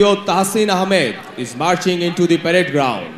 Tahsin Ahmed is marching into the parade ground.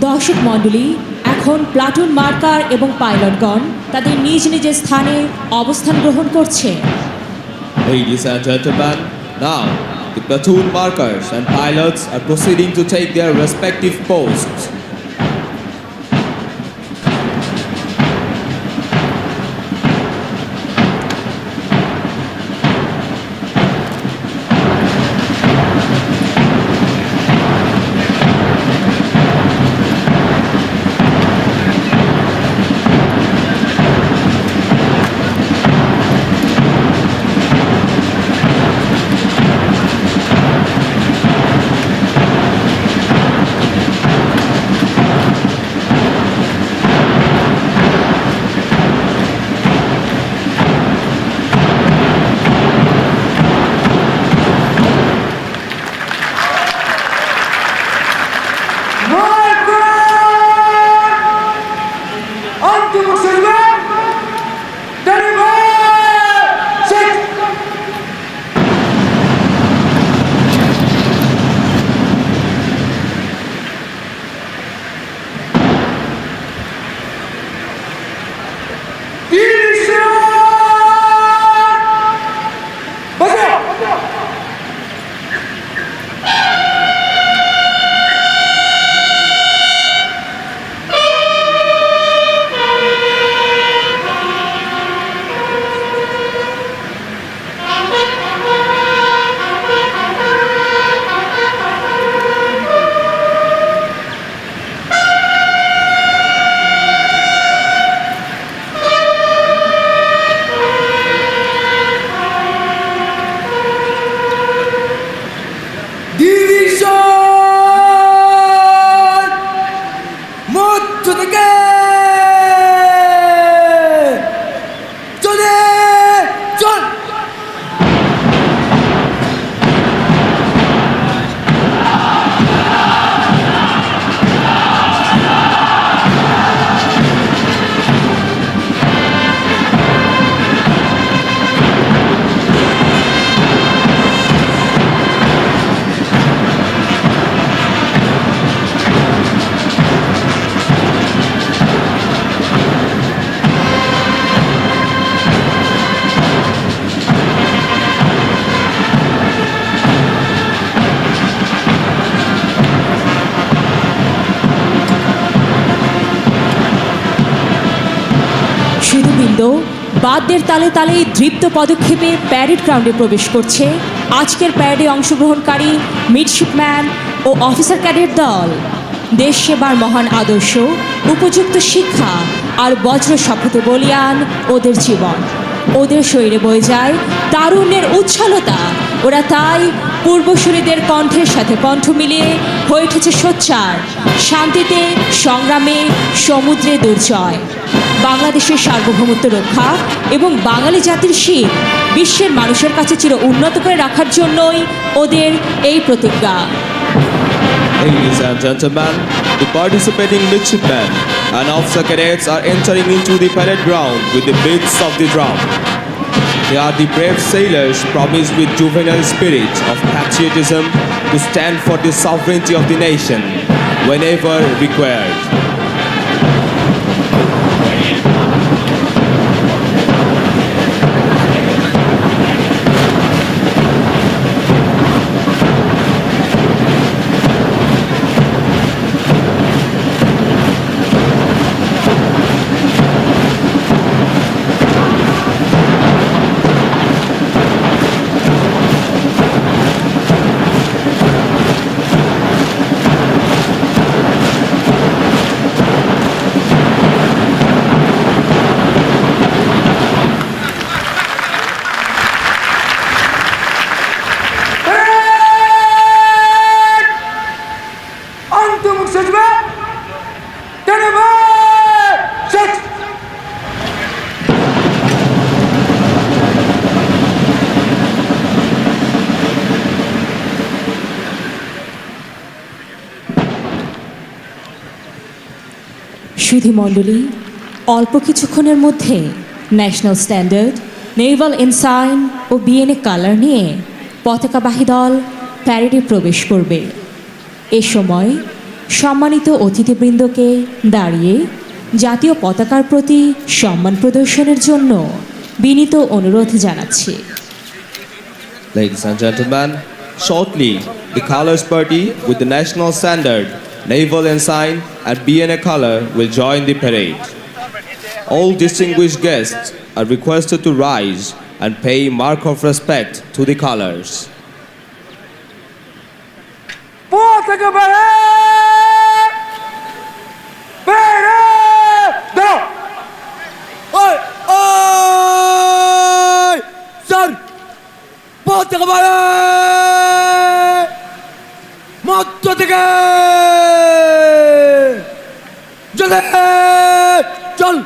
দর্শক মণ্ডলী, এখন প্লাটুন মার্কার এবং পাইলটগণ তাদের নিজ নিজ স্থানে অবস্থান গ্রহণ করছে। Ladies and gentlemen, now the platoon markers and pilots are proceeding to take their respective posts. বাদ্যের তালে তালে দৃপ্ত পদক্ষেপে প্যারেড গ্রাউন্ডে প্রবেশ করছে আজকের প্যারেডে অংশগ্রহণকারী মিডশিপম্যান ও অফিসার ক্যাডেট দল। দেশ সেবার মহান আদর্শ, উপযুক্ত শিক্ষা আর বজ্র শপথে বলিয়ান ওদের জীবন। ওদের শরীরে বয়ে যায় তারুণ্যের উচ্ছলতা। ওরা তাই পূর্বসূরীদের কণ্ঠের সাথে কণ্ঠ মিলিয়ে হয়ে উঠেছে সোচ্চার, শান্তিতে সংগ্রামে সমুদ্রে দুর্জয়। বাংলাদেশের সার্বভৌমত্ব রক্ষা এবং বাঙালি জাতির শীত বিশ্বের মানুষের কাছে চির উন্নত করে রাখার জন্যই ওদের এই প্রতিজ্ঞা। Ladies and gentlemen, the participating midshipmen and officer cadets are entering into the parade ground with the beats of the drum. They are the brave sailors promised with juvenile spirit of patriotism to stand for the sovereignty of the nation whenever required. সুধীমণ্ডলী, অল্প কিছুক্ষণের মধ্যে national standard, Naval এনসাইন ও BNA colour নিয়ে পতাকাবাহী দল প্যারেডে প্রবেশ করবে। এ সময় সম্মানিত অতিথিবৃন্দকে দাঁড়িয়ে জাতীয় পতাকার প্রতি সম্মান প্রদর্শনের জন্য বিনীত অনুরোধ জানাচ্ছি। Ladies and gentlemen, shortly the Colors Party with the national standard, naval ensign and BNA color will join the parade. All distinguished guests are requested to rise and pay mark of respect to the colors. পতাকা বাহির! বেড়ে দাও! ওই ওই sir, পতাকা বাহির! মধ্য থেকে জলে চল।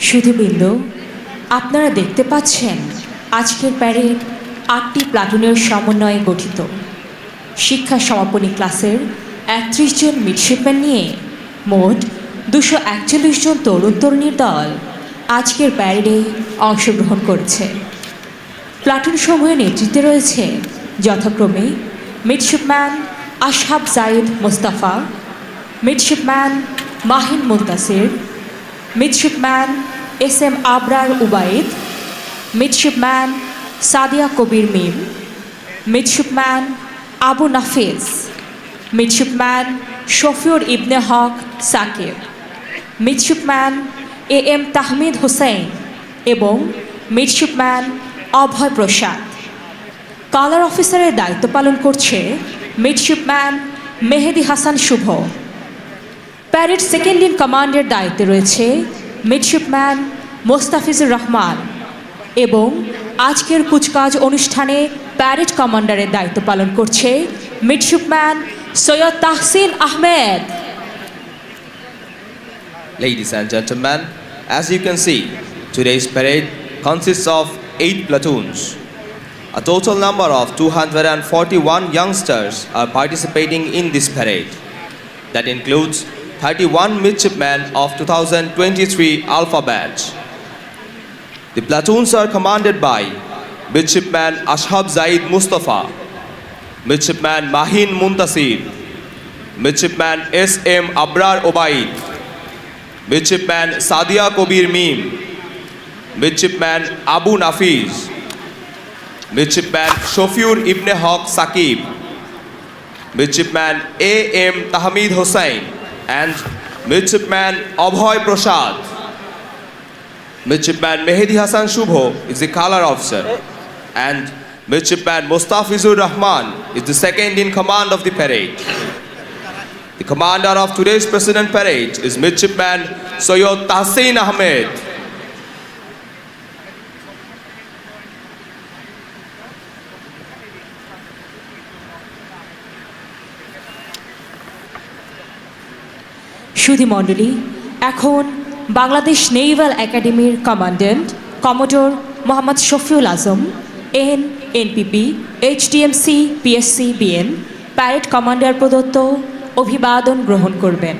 সুধীবৃন্দ, আপনারা দেখতে পাচ্ছেন আজকের প্যারেড 8টি প্লাটুনের সমন্বয়ে গঠিত। শিক্ষা সমাপনী ক্লাসের 31 জন মিডশিপম্যান নিয়ে মোট 241 জন তরুণ তরুণীর দল আজকের প্যারেডে অংশগ্রহণ করেছে। প্লাটুন সমূহের নেতৃত্বে রয়েছে যথাক্রমে midshipman Ashhab Zayed Mostafa, midshipman Mahin Muntasir, midshipman S M Abrar Ubaid, midshipman Sadia Kabir Mim, midshipman Abu Nafiz, midshipman Shafiur Ibne Haque Sakib, midshipman A M Tahmid Hossain এবং মিডশিপম্যান অভয় প্রসাদ। কালার অফিসারের দায়িত্ব পালন করছে midshipman Mehedi Hasan Shuvo. Parade second in কমান্ডের দায়িত্বে রয়েছে মিডশিপম্যান মোস্তাফিজুর রহমান এবং আজকের কুচকাজ অনুষ্ঠানে প্যারেড কমান্ডারের দায়িত্ব পালন করছে midshipman Syed Tahsin Ahmed. Ladies and gentlemen, as you can see, today's parade consists of 8 platoons. A total number of 241 youngsters are participating in this parade. That includes 31 midshipmen of 2023 Alpha batch. The platoons are commanded by Midshipman Ashab Zaid Mustafa, Midshipman Mahin Muntasir, Midshipman S.M. Abrar Obaid, Midshipman Sadia Kobir Mim, Midshipman Abu Nafiz, Midshipman Shofiur Ibn Haq Sakib, Midshipman A.M. Tahmid Hossain, and Midshipman Abhay Prasad. Midshipman Mehdi Hassan Shubho is the color officer, and Midshipman Mustafizur Rahman is the second in command of the parade. The commander of today's President Parade is Midshipman Sayyid Tahsin Ahmed. সুধী মণ্ডলী, এখন Bangladesh naval একাডেমির commandant commodore Mohammad Shafiul Azam NPP HDMC PSC BN parade commander প্রদত্ত অভিবাদন গ্রহণ করবেন।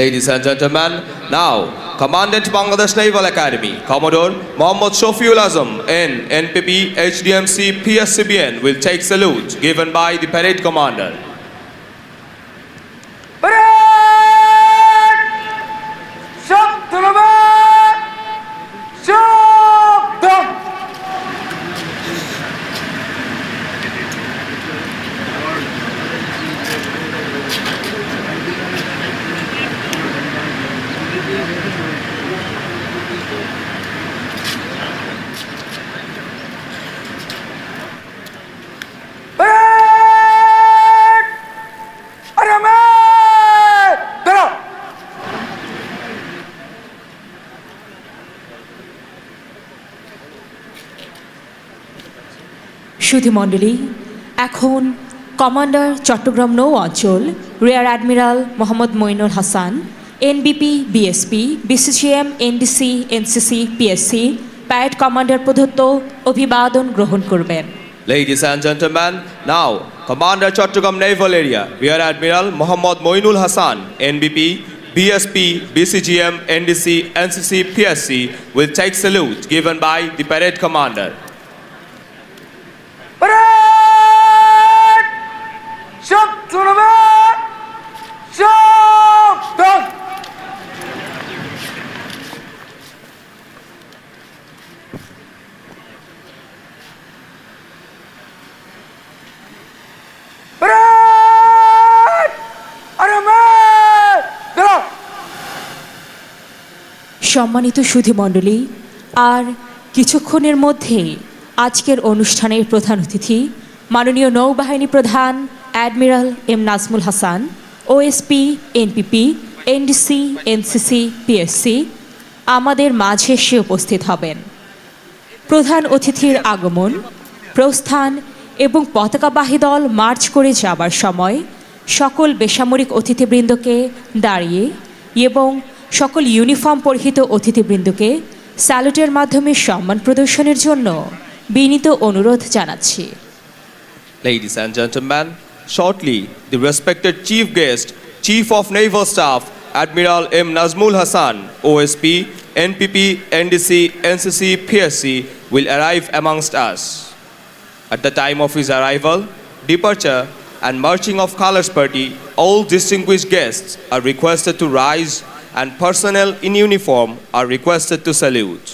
Ladies and gentlemen, now Commandant Bangladesh Naval Academy, Commodore Mohammad Shofiul Azam NPP HDMC PSCBN will take salute given by the parade commander. সুধী মণ্ডলী, এখন commander Chattogram নৌ অঞ্চল rear admiral Mohammad Mainul Hasan NBP BSP BCGM NDC NCC PSC parade commander প্রদত্ত অভিবাদন গ্রহণ করবেন। Ladies and gentlemen, now Commander Chattogram Naval Area Rear Admiral Mohammad Moinul Hassan NBP BSP BCGM NDC NCC PSC will take salute given by the parade commander. সম্মানিত সুধী মণ্ডলী, আর কিছুক্ষণের মধ্যেই আজকের অনুষ্ঠানের প্রধান অতিথি মাননীয় নৌবাহিনী প্রধান admiral M Nazmul Hasan OSP NPP NDC NCC PSC আমাদের মাঝে এসে উপস্থিত হবেন। প্রধান অতিথির আগমন, প্রস্থান এবং পতাকাবাহী দল মার্চ করে যাবার সময় সকল বেসামরিক অতিথিবৃন্দকে দাঁড়িয়ে এবং সকল ইউনিফর্ম পরিহিত অতিথিবৃন্দকে স্যালুটের মাধ্যমে সম্মান প্রদর্শনের জন্য বিনীত অনুরোধ জানাচ্ছি। Ladies and gentlemen, shortly the respected chief guest, Chief of Naval Staff Admiral M. Nazmul Hassan, OSP, NPP, NDC, NCC, PSC will arrive amongst us. At the time of his arrival, departure and marching of Colors Party, all distinguished guests are requested to rise and personnel in uniform are requested to salute.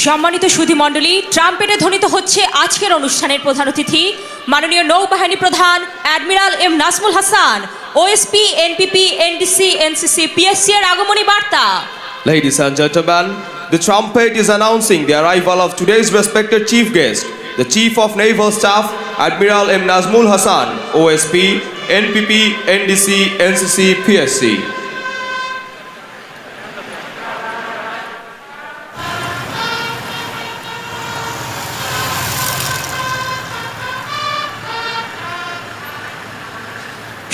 সম্মানিত সুধী মণ্ডলী, ট্রাম্পেটে ধ্বনিত হচ্ছে আজকের অনুষ্ঠানের প্রধান অতিথি মাননীয় নৌবাহিনী প্রধান admiral M Nazmul Hasan, OSP, NPP, NDC, NCC, PSC এর আগমনী বার্তা। Ladies and gentlemen, the trumpet is announcing the arrival of today's respected chief guest, the Chief of Naval Staff, Admiral M. Nazmul Hassan, OSP, NPP, NDC, NCC, PSC.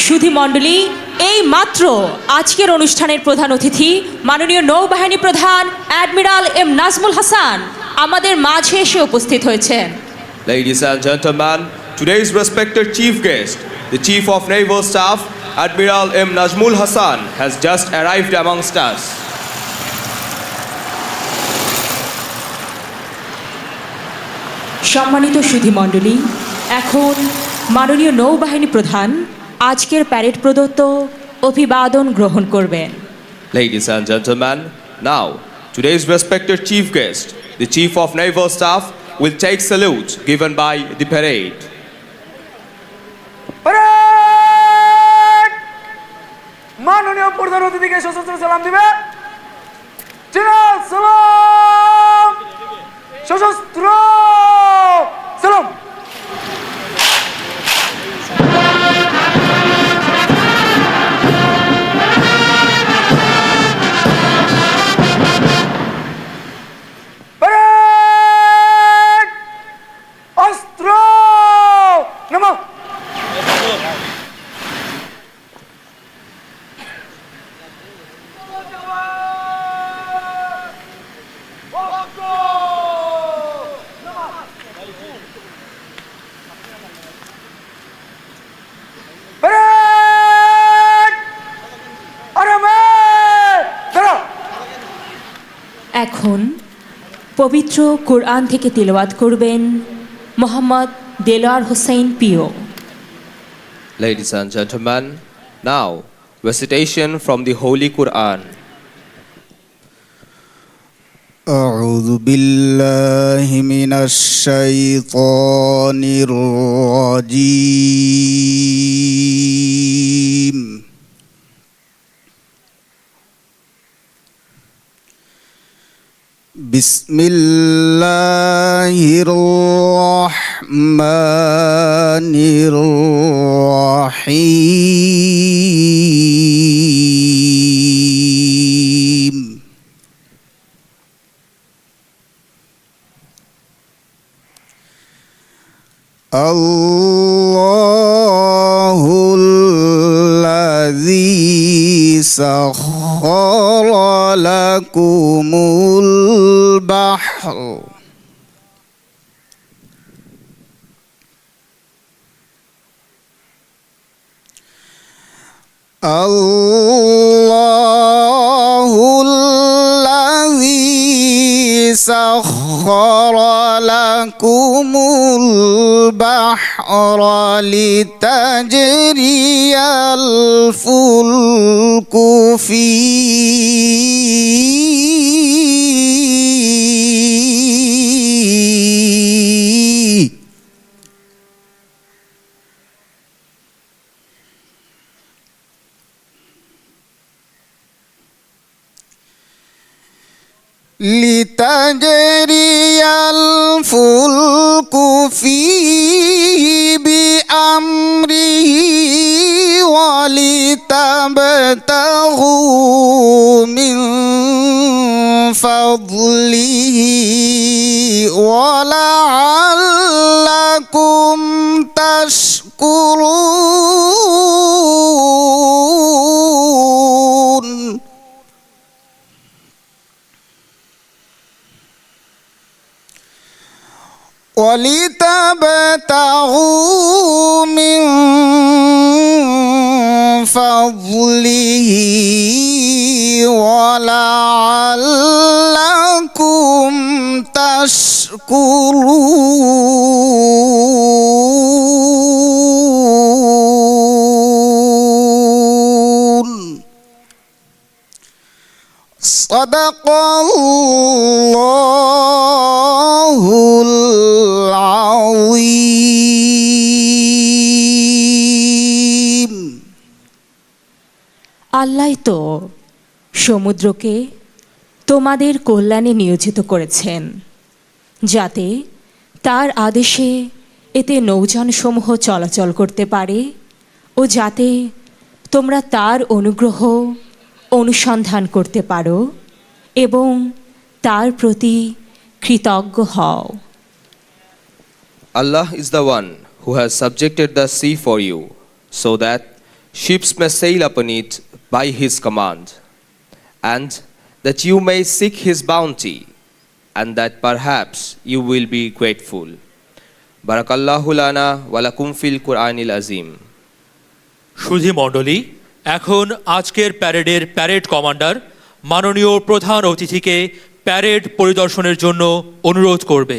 সুধী মণ্ডলী, এই মাত্র আজকের অনুষ্ঠানের প্রধান অতিথি মাননীয় নৌবাহিনী প্রধান অ্যাডমিরাল এম নাজমুল হাসান আমাদের মাঝে এসে উপস্থিত হয়েছেন। Ladies and gentlemen, today's respected chief guest, the Chief of Naval Staff, Admiral M. Najmul Hassan, has just arrived amongst us. সম্মানিত সুধী মণ্ডলী, এখন মাননীয় নৌবাহিনী প্রধান আজকের প্যারেড প্রদত্ত অভিবাদন গ্রহণ করবেন। Ladies and gentlemen, now today's respected chief guest, the Chief of Naval Staff, will take salute given by the parade. Parade! মাননীয় প্রধান অতিথিকে সশস্ত্র সালাম দিবে। জিনাল সালাম, সশস্ত্র সালাম। প্যারেড! অস্ত্র নামা। প্যারেড! আরামে দাঁড়াও। এখন পবিত্র কোরআন থেকে তিলাওয়াত করবেন মোহাম্মদ দেলোয়ার হোসেন পিও। Ladies and gentlemen, now recitation from the Holy Quran. أعوذ بالله من الشيطان الرجيم بسم الله الرحمن الرحيم الله الذي سخر لكم البحر الله الذي سخر لكم البحر لتجري الفلك فيه لتجري الفلك فيه بأمره ولتبتغوا من فضله ولعلكم تشكرون ولتبتغوا من فضله ولعلكم تشكرون صدق الله العظيم আল্লাহ তো সমুদ্রকে তোমাদের কল্যাণে নিয়োজিত করেছেন, যাতে তার আদেশে এতে নৌযানসমূহ চলাচল করতে পারে ও যাতে তোমরা তার অনুগ্রহ অনুসন্ধান করতে পারো এবং তার প্রতি কৃতজ্ঞ হও। Allah is the one who has subjected the sea for you, so that ships may sail upon it by his command, and that you may seek his bounty, and that perhaps you will be grateful. Barakallahu lana wa lakum fil Qur'anil azim. সুধী মণ্ডলী, এখন আজকের প্যারেডের parade commander মাননীয় প্রধান অতিথিকে parade পরিদর্শনের জন্য অনুরোধ করবে।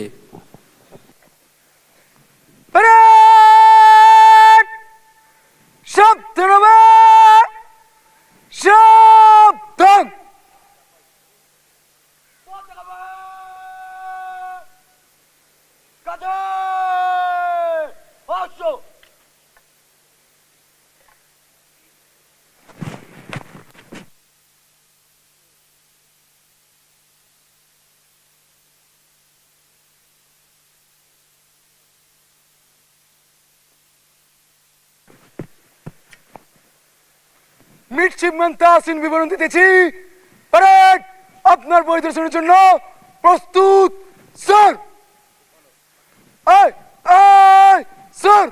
প্যারেড! সাবধান হবে! সাবধান! কাঁধে! আসো! মিডশিপম্যান তাহসিন বিবরণ দিতেছি। প্যারেড আপনার পরিদর্শনের জন্য প্রস্তুত স্যার। স্যার।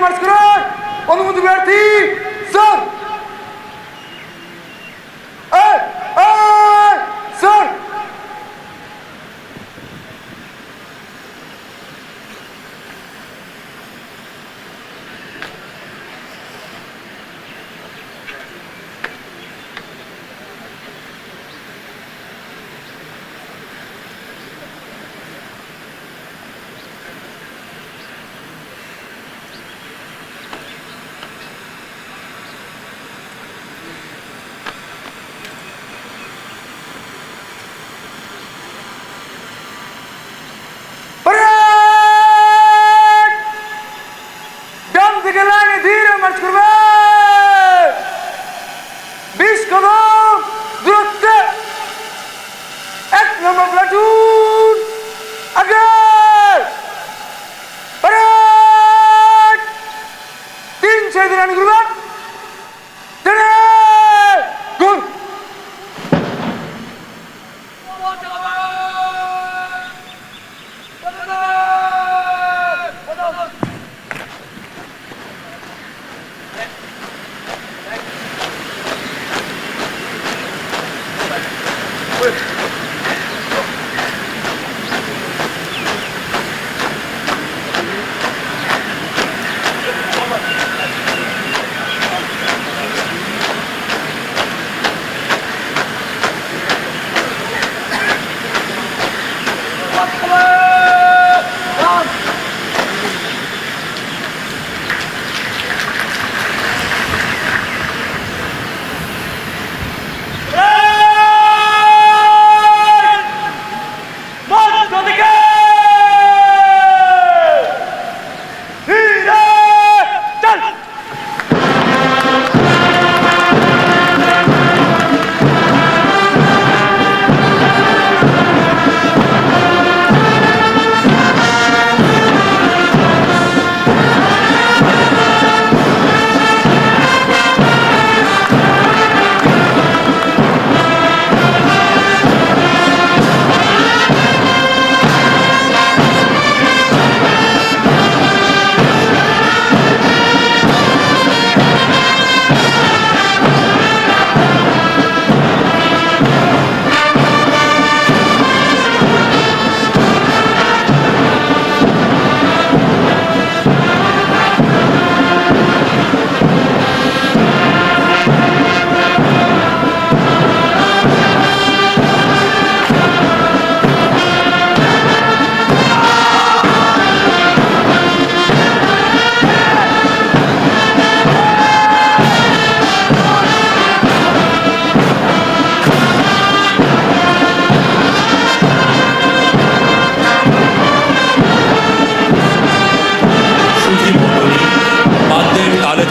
মার্চ করার অনুমতি প্রার্থী স্যার। স্যার ডান থেকে লাইনে ধীরে মার্চ করবে। 20 কদম দূরত্বে 1 নম্বর প্লাটুন আগে। প্যারেড 3 ছেড়ে রানি করবে। গুড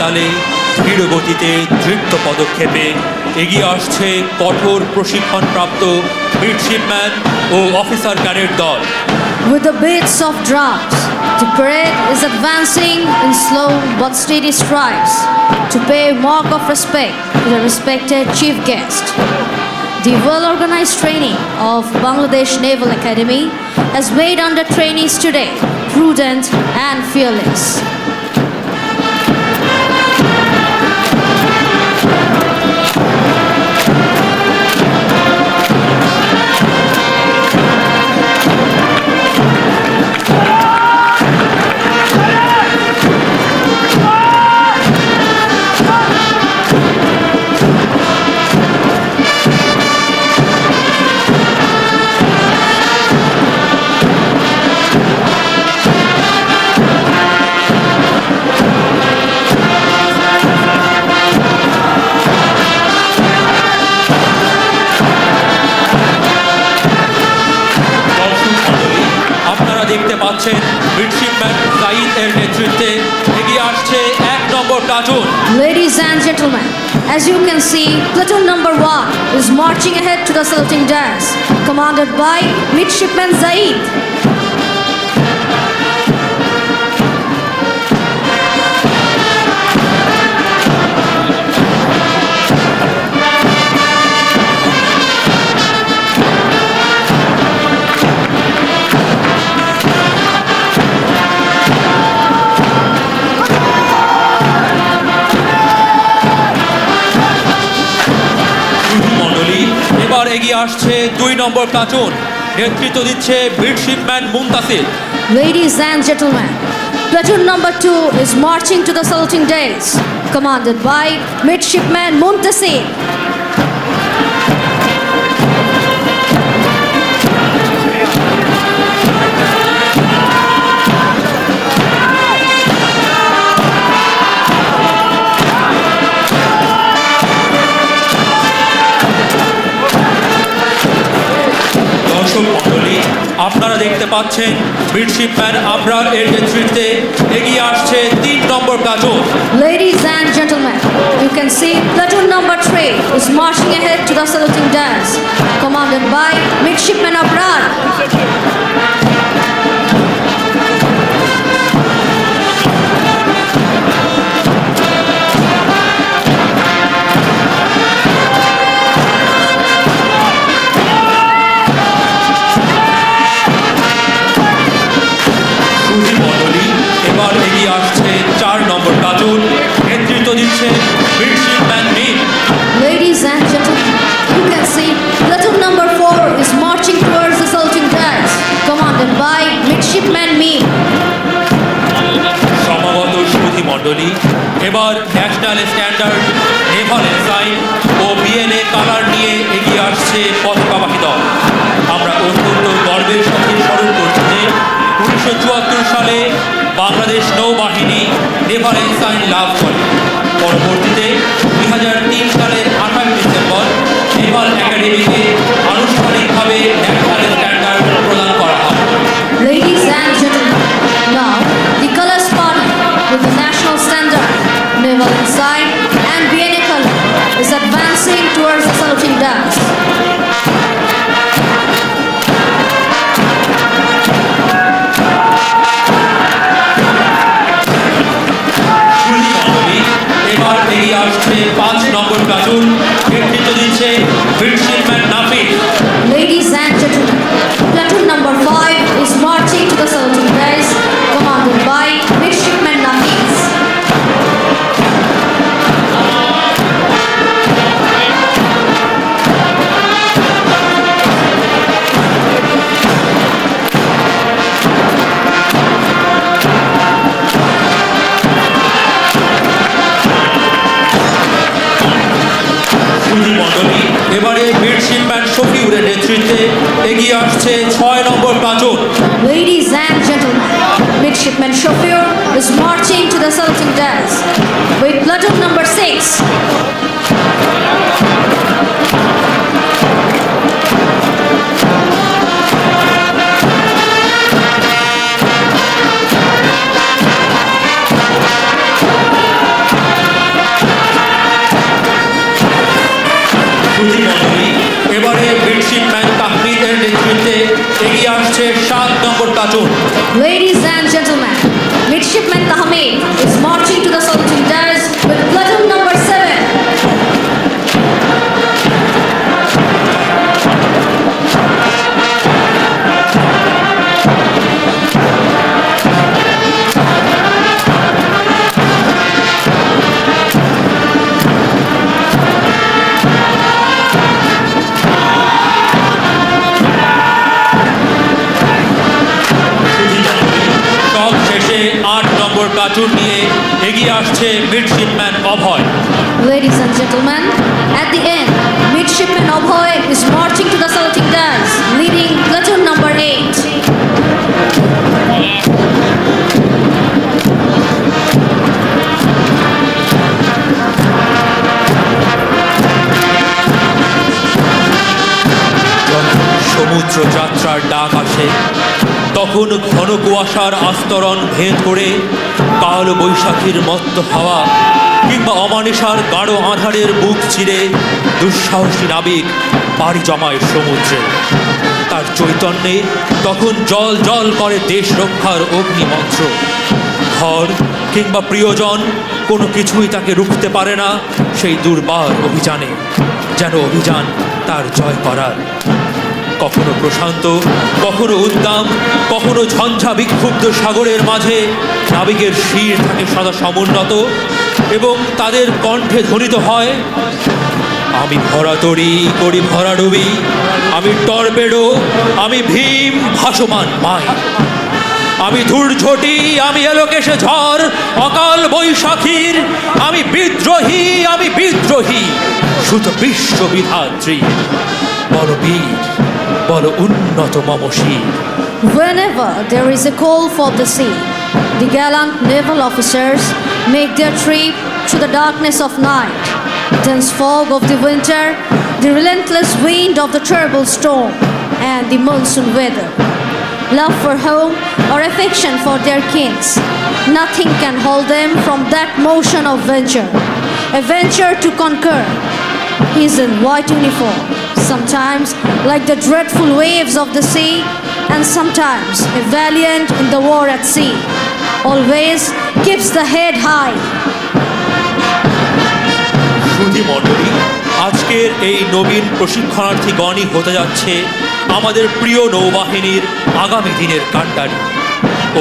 তালে ধীর গতিতে দ্রুত পদক্ষেপে এগিয়ে আসছে কঠোর প্রশিক্ষণপ্রাপ্ত মিডশিপম্যান ও অফিসার ক্যাডেট দল। With the beats of drums, the parade is advancing in slow but steady strides to pay mark of respect to the respected chief guest. The well-organized training of Bangladesh Naval Academy has made under trainees today prudent and fearless. দেখতে পাচ্ছেন midshipman Zahid এর নেতৃত্বে এগিয়ে আসছে 1 নম্বর platoon. Ladies and gentlemen, as you can see, platoon number 1 is marching ahead to the saluting dance, commanded by Midshipman Zaid. এগিয়ে আসছে 2 নম্বর platoon, নেতৃত্ব দিচ্ছে midshipman Muntasir. Ladies and gentlemen, platoon number 2 is marching to the saluting dais, commanded by Midshipman Muntasir. দর্শক মণ্ডলী, আপনারা দেখতে পাচ্ছেন midshipman Abrar এর নেতৃত্বে এগিয়ে আসছে 3 নম্বর platoon. Ladies and gentlemen, you can see platoon number 3 is marching ahead to the saluting dais, commanded by Midshipman Abrar. সুধী মণ্ডলী, এবার এগিয়ে আসছে 4 নম্বর প্লাটুন, নেতৃত্ব দিচ্ছে midshipman Mim. Ladies and gentlemen, you can see platoon number 4 is marching towards the saluting dais, commanded by Midshipman Meem. সমাগত সুধী মণ্ডলী, এবার national standard, Naval এনসাইন ও BNA colour নিয়ে এগিয়ে আসছে পতাকাবাহী দল। আমরা অত্যন্ত গর্বের সাথে স্মরণ করছি যে 1974 সালে বাংলাদেশ নৌবাহিনী নেভাল এনসাইন লাভ করে। পরবর্তীতে 2003 সালের 28 ডিসেম্বর নেভাল একাডেমিকে আনুষ্ঠানিকভাবে ন্যাশনাল স্ট্যান্ডার্ড প্রদান করা হয়। Ladies and gentlemen, now the colors party with the national standard, naval ensign and BNA color is advancing towards the saluting dais. এবার এগিয়ে আসছে 5 নম্বর প্লাটুন, নেতৃত্ব দিচ্ছে midshipman Nafis. Ladies and gentlemen, platoon number 5 is marching to the saluting dais, commanded by Midshipman Nafis. সুধী মণ্ডলী, এবারে midshipman শফিউরের নেতৃত্বে এগিয়ে আসছে 6 নম্বর platoon. Ladies and gentlemen, Midshipman Shofir is marching to the saluting dais with platoon number 6. সুধী মণ্ডলী, এবারে midshipman তাহমিদের নেতৃত্বে এগিয়ে আসছে 7 নম্বর platoon. Ladies and gentlemen, Midshipman Tahmid is marching to the saluting dais with platoon number 7. সব শেষে 8 নম্বর platoon নিয়ে এগিয়ে আসছে midshipman Abhay. Ladies and gentlemen, at the end, Midshipman Obhoy is marching to the saluting dais, leading platoon number 8. সমুদ্র যাত্রার ডাক আসে, তখন ঘন কুয়াশার আস্তরণ ভেদ করে কাল বৈশাখীর মত্ত হাওয়া কিংবা অমানিসার গাঢ় আঁধারের বুক চিরে দুঃসাহসী নাবিক পাড়ি জমায় সমুদ্রে। তার চৈতন্যে তখন জল জল করে দেশ রক্ষার অগ্নিমন্ত্র। ঘর কিংবা প্রিয়জন কোনো কিছুই তাকে রুখতে পারে না সেই দুর্বার অভিযানে, যেন অভিযান তার জয় করার। কখনো প্রশান্ত, কখনো উদ্দাম, কখনো ঝঞ্ঝা বিক্ষুব্ধ সাগরের মাঝে নাবিকের শির থাকে সদা সমুন্নত এবং তাদের কণ্ঠে ধ্বনিত হয় আমি ভরাতরি করি ভরাডুবি, আমি টর্পেডো, আমি ভীম ভাসমান মাই, আমি ধূর্ঝটি, আমি এলোকেশে ঝড়, অকাল বৈশাখীর, আমি বিদ্রোহী, আমি বিদ্রোহী, সুত বিশ্ববিধাত্রী, বল বীর, বল উন্নত মমশীর। Whenever there is a call for the sea, the gallant naval officers make their trip through the darkness of night, dense fog of the winter, the relentless wind of the terrible storm, and the monsoon weather. Love for home or affection for their kins, nothing can hold them from that motion of venture, a venture to conquer. He is in white uniform, sometimes like the dreadful waves of the sea, and sometimes a valiant in the war at sea, always keeps the head high. সুধী মণ্ডলী, আজকের এই নবীন প্রশিক্ষণার্থীগণই হতে যাচ্ছে আমাদের প্রিয় নৌবাহিনীর আগামী দিনের কাণ্ডারি।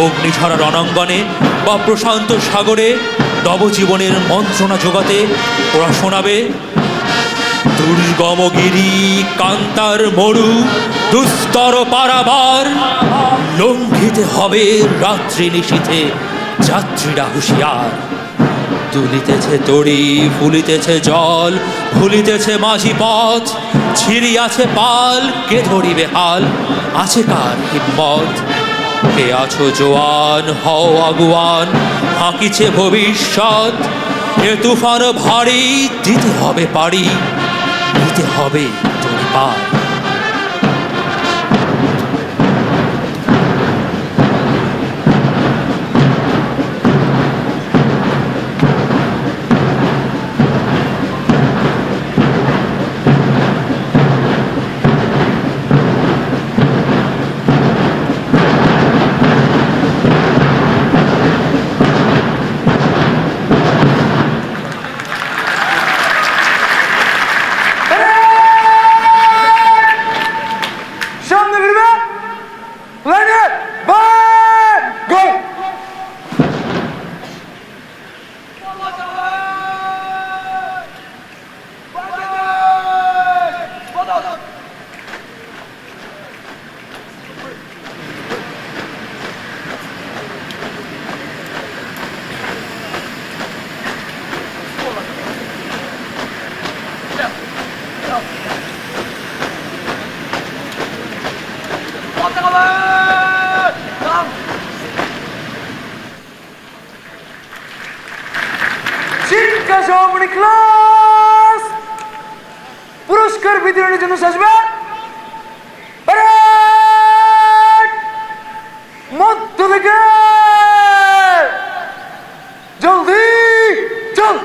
অগ্নিঝরা রণাঙ্গনে বা প্রশান্ত সাগরে নবজীবনের মন্ত্রণা জোগাতে ওরা শোনাবে দুর্গমগিরি কান্তার মরু দুস্তর পারাবার, লঙ্ঘিতে হবে রাত্রি নিশীথে যাত্রীরা হুঁশিয়ার। দুলিতেছে তড়ি, ফুলিতেছে জল, ভুলিতেছে মাঝি পথ, ছিড়িয়াছে পাল, কে ধরিবে হাল, আছে কার হিম্মত? কে আছো জোয়ান, হও আগুয়ান, হাঁকিছে ভবিষ্যৎ, এ তুফান ভারী, দিতে হবে পারি, দিতে হবে তড়ি পার। সামনে ফিরবে, লাইনে বাই গো। শিক্ষা সমাপনী ক্লাস পুরস্কার বিতরণের জন্য আসবে মধ্য থেকে জলদি চল।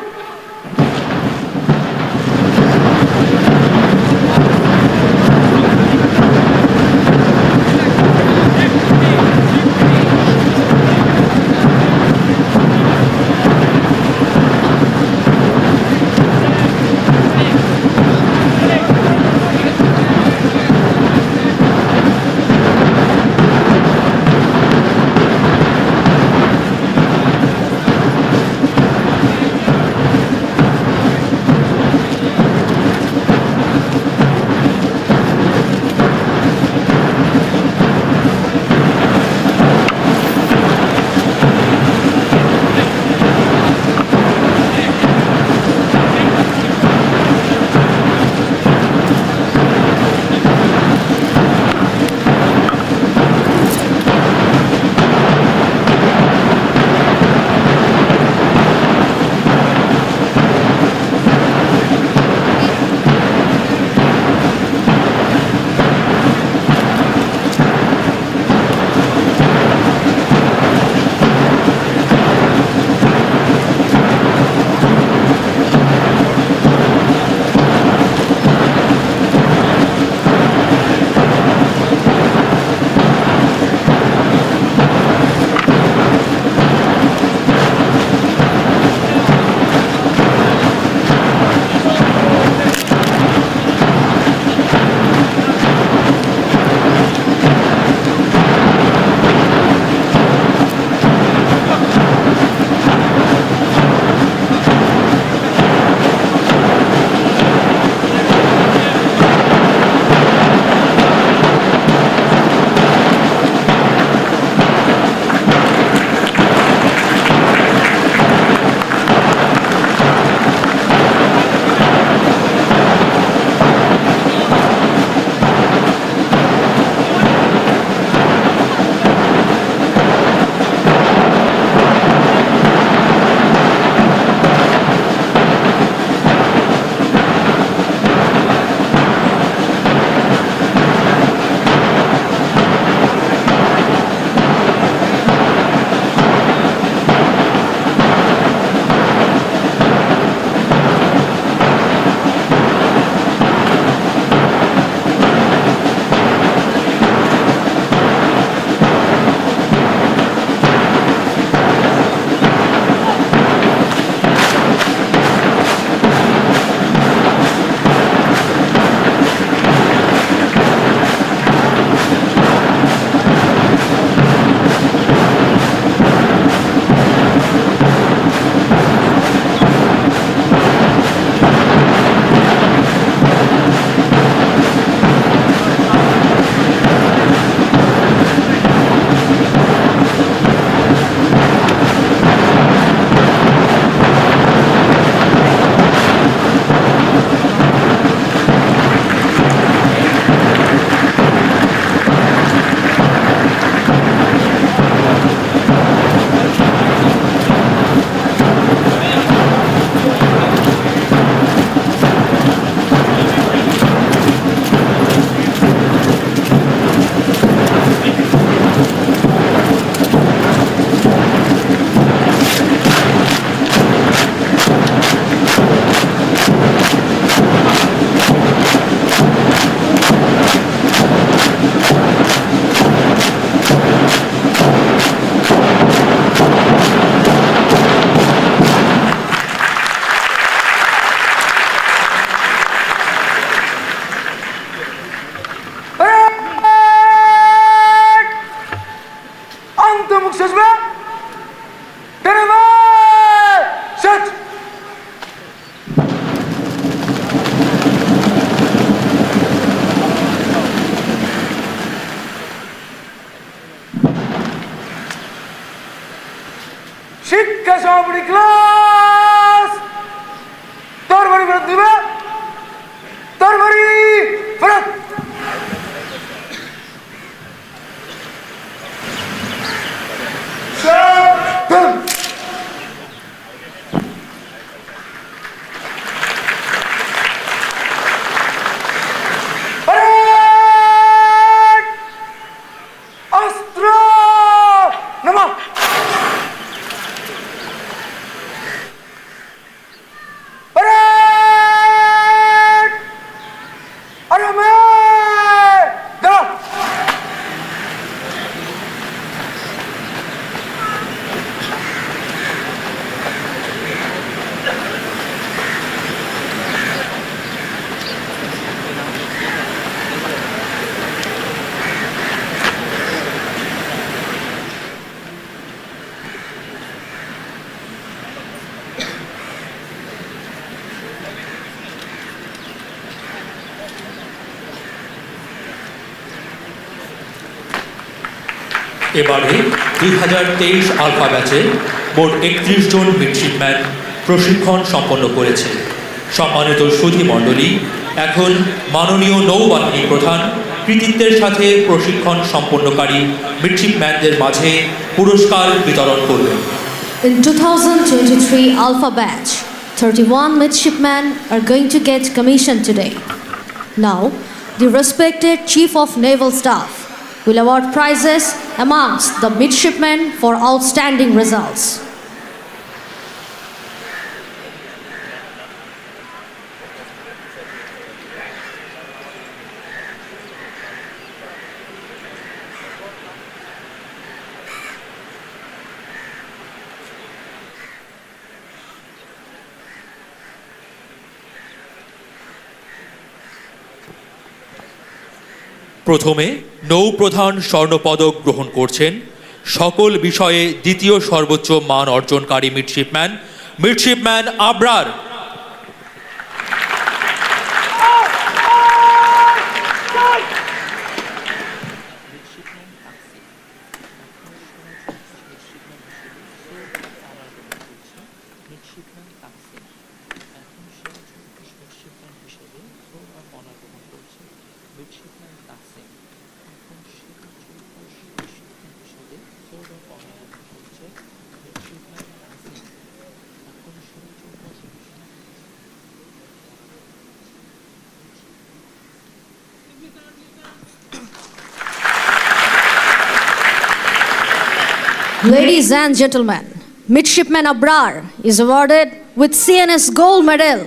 শিক্ষা সমাপনী ক্লাস তরবারি ফেরত দিবে তরবারি ফেরত সাবধান। Parade! Astra! Nama! Parade! Arame! Da! এবারে 2023 আলফা ব্যাচে মোট 31 জন মিডশিপম্যান প্রশিক্ষণ সম্পন্ন করেছে। সম্মানিত সুধী মণ্ডলী, এখন মাননীয় নৌবাহিনী প্রধান কৃতিত্বের সাথে প্রশিক্ষণ সম্পন্নকারী মিডশিপম্যানদের মাঝে পুরস্কার বিতরণ করবেন। In 2023 Alpha Batch, 31 midshipmen are going to get commissioned today. Now, the respected Chief of Naval Staff will award prizes amongst the midshipmen for outstanding results. প্রথমে নৌপ্রধান স্বর্ণপদক গ্রহণ করছেন সকল বিষয়ে দ্বিতীয় সর্বোচ্চ মান অর্জনকারী midshipman Abrar. Ladies and gentlemen, Midshipman Abrar is awarded with CNS Gold Medal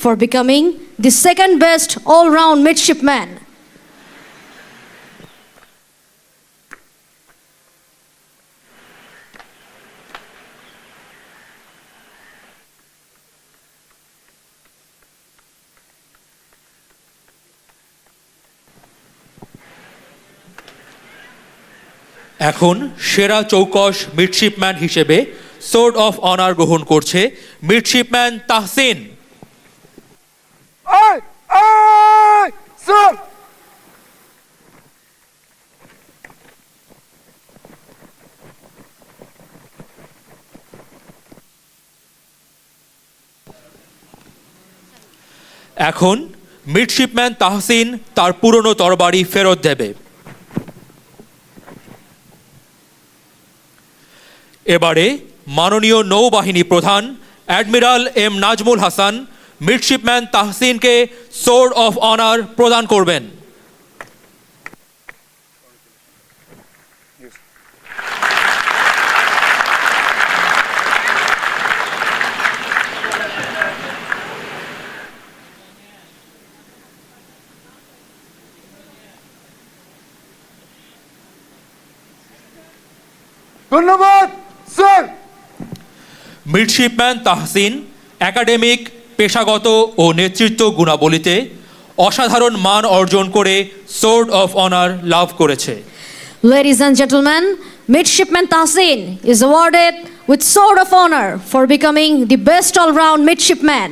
for becoming the second best all-round midshipman. এখন সেরা চৌকস মিডশিপম্যান হিসেবে সোর্ড অফ অনার গ্রহণ করছে midshipman Tahsin. Ay! Ay! Sir! এখন মিডশিপম্যান তাহসিন তার পুরনো তরবারি ফেরত দেবে। এবারে মাননীয় নৌবাহিনী প্রধান admiral M Nazmul Hasan midshipman তাহসিনকে সোর্ড অফ অনার প্রদান করবেন। ধন্যবাদ স্যার। মিডশিপম্যান তাহসিন একাডেমিক, পেশাগত ও নেতৃত্ব গুণাবলীতে অসাধারণ মান অর্জন করে সোর্ড অফ অনার লাভ করেছে। Ladies and gentlemen, Midshipman Tahsin is awarded with Sword of Honor for becoming the best all-round midshipman.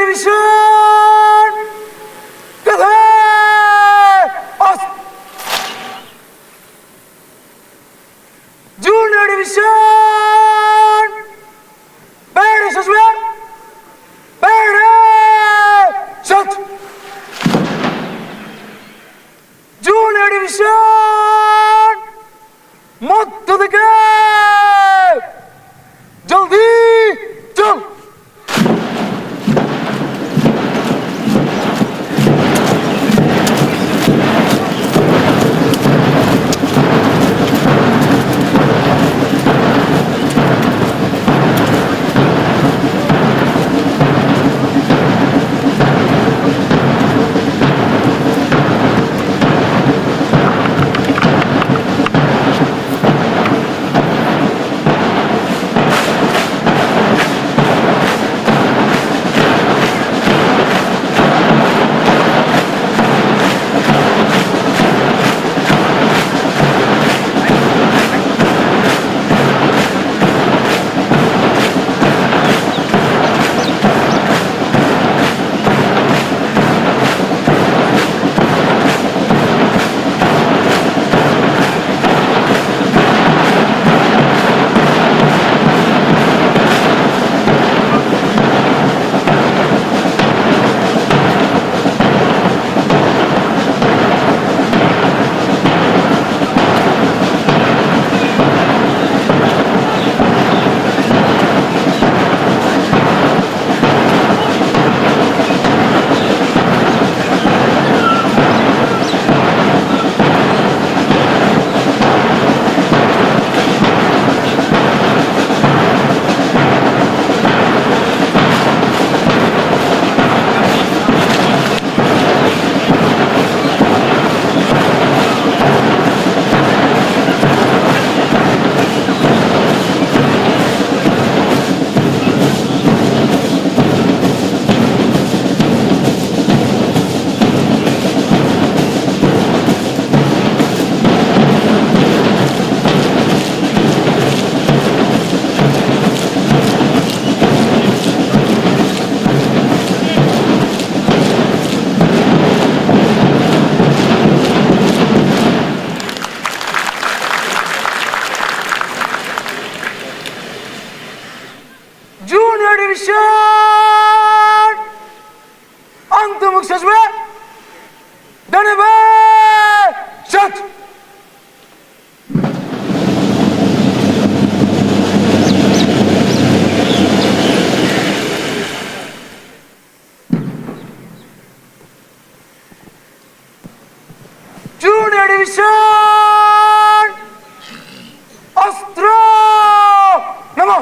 Division junior division বাইরে আসবে বাইরে শট জুনিয়র ডিভিশন মধ্য থেকে জলদি চল জুনিয়র ডিভিশন অন্তর্মুখ আসবে ডানে শট জুনিয়র ডিভিশন অস্ত্র নামো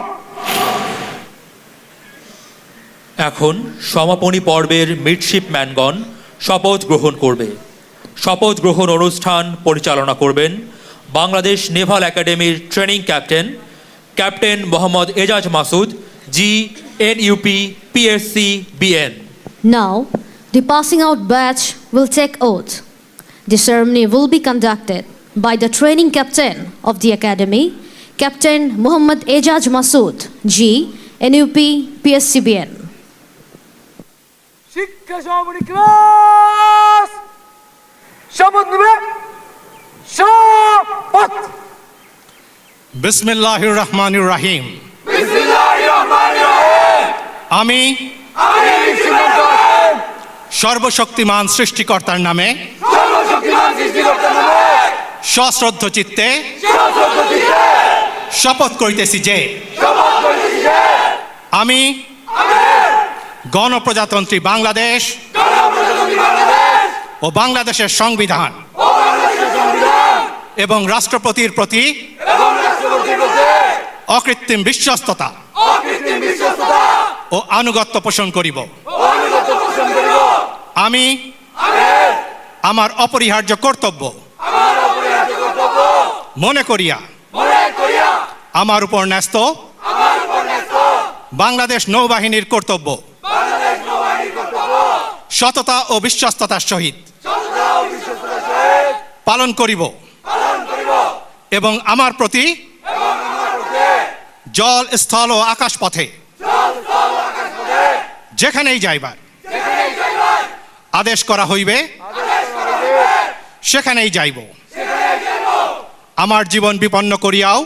এখন সমাপনী পর্বের মিডশিপম্যানগণ শপথ গ্রহণ করবে। শপথ গ্রহণ অনুষ্ঠান পরিচালনা করবেন বাংলাদেশ নেভাল একাডেমির training captain captain Mohammad Ejaz Masud G NUP PSC BN। Now, the passing out batch will take oath. The ceremony will be conducted by the training captain of the academy, Captain Muhammad Ejaz Masood, G, NUP PSCBN. শিক্ষা সমাপনী class শপথ নেবে শপথ বিসমিল্লাহির রহমানির রহিম। আমি সর্বশক্তিমান সৃষ্টিকর্তার নামে সশ্রদ্ধ চিত্তে শপথ করিতেছি যে আমি গণপ্রজাতন্ত্রী বাংলাদেশ ও বাংলাদেশের সংবিধান এবং রাষ্ট্রপতির প্রতি অকৃত্রিম বিশ্বস্ততা ও আনুগত্য পোষণ করিব। আমি আমার অপরিহার্য কর্তব্য মনে করিয়া আমার উপর ন্যস্ত বাংলাদেশ নৌবাহিনীর কর্তব্য সততা ও বিশ্বস্ততার সহিত পালন করিব এবং আমার প্রতি জল স্থল ও আকাশ পথে যেখানেই যাইবার আদেশ করা হইবে সেখানেই যাইব। আমার জীবন বিপন্ন করিয়াও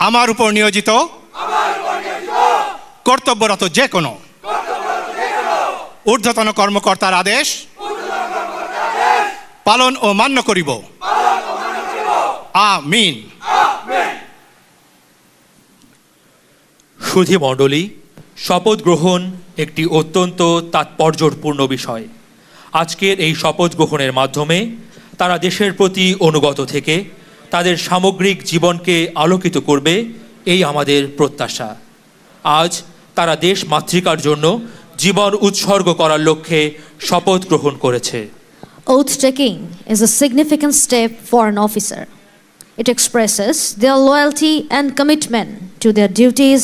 আমার উপর নিয়োজিত কর্তব্যরত যে কোনো ঊর্ধ্বতন কর্মকর্তার আদেশ পালন ও মান্য করিব। আমিন। সুধী মণ্ডলী, শপথ গ্রহণ একটি অত্যন্ত তাৎপর্যপূর্ণ বিষয়। আজকের এই শপথ গ্রহণের মাধ্যমে তারা দেশের প্রতি অনুগত থেকে তাদের সামগ্রিক জীবনকে আলোকিত করবে, এই আমাদের প্রত্যাশা। আজ তারা দেশ মাতৃকার জন্য জীবন উৎসর্গ করার লক্ষ্যে শপথ গ্রহণ করেছে। Oath taking is a significant step for an officer. It expresses their loyalty and commitment to their duties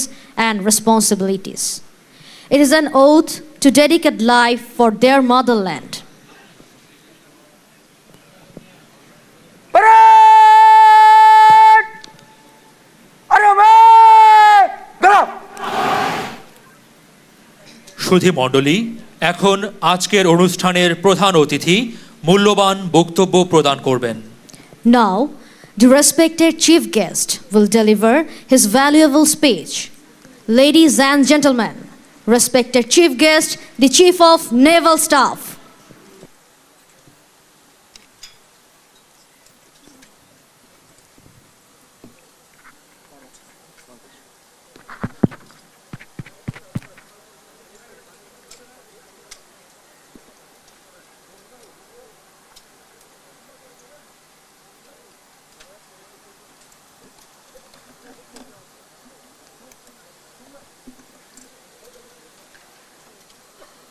and responsibilities. It is an oath to dedicate life for their motherland. Parade! Arame! Drop! সুধী মণ্ডলী, এখন আজকের অনুষ্ঠানের প্রধান অতিথি মূল্যবান বক্তব্য প্রদান করবেন। Now, the respected chief guest will deliver his valuable speech. Ladies and gentlemen, respected chief guest, the Chief of Naval Staff.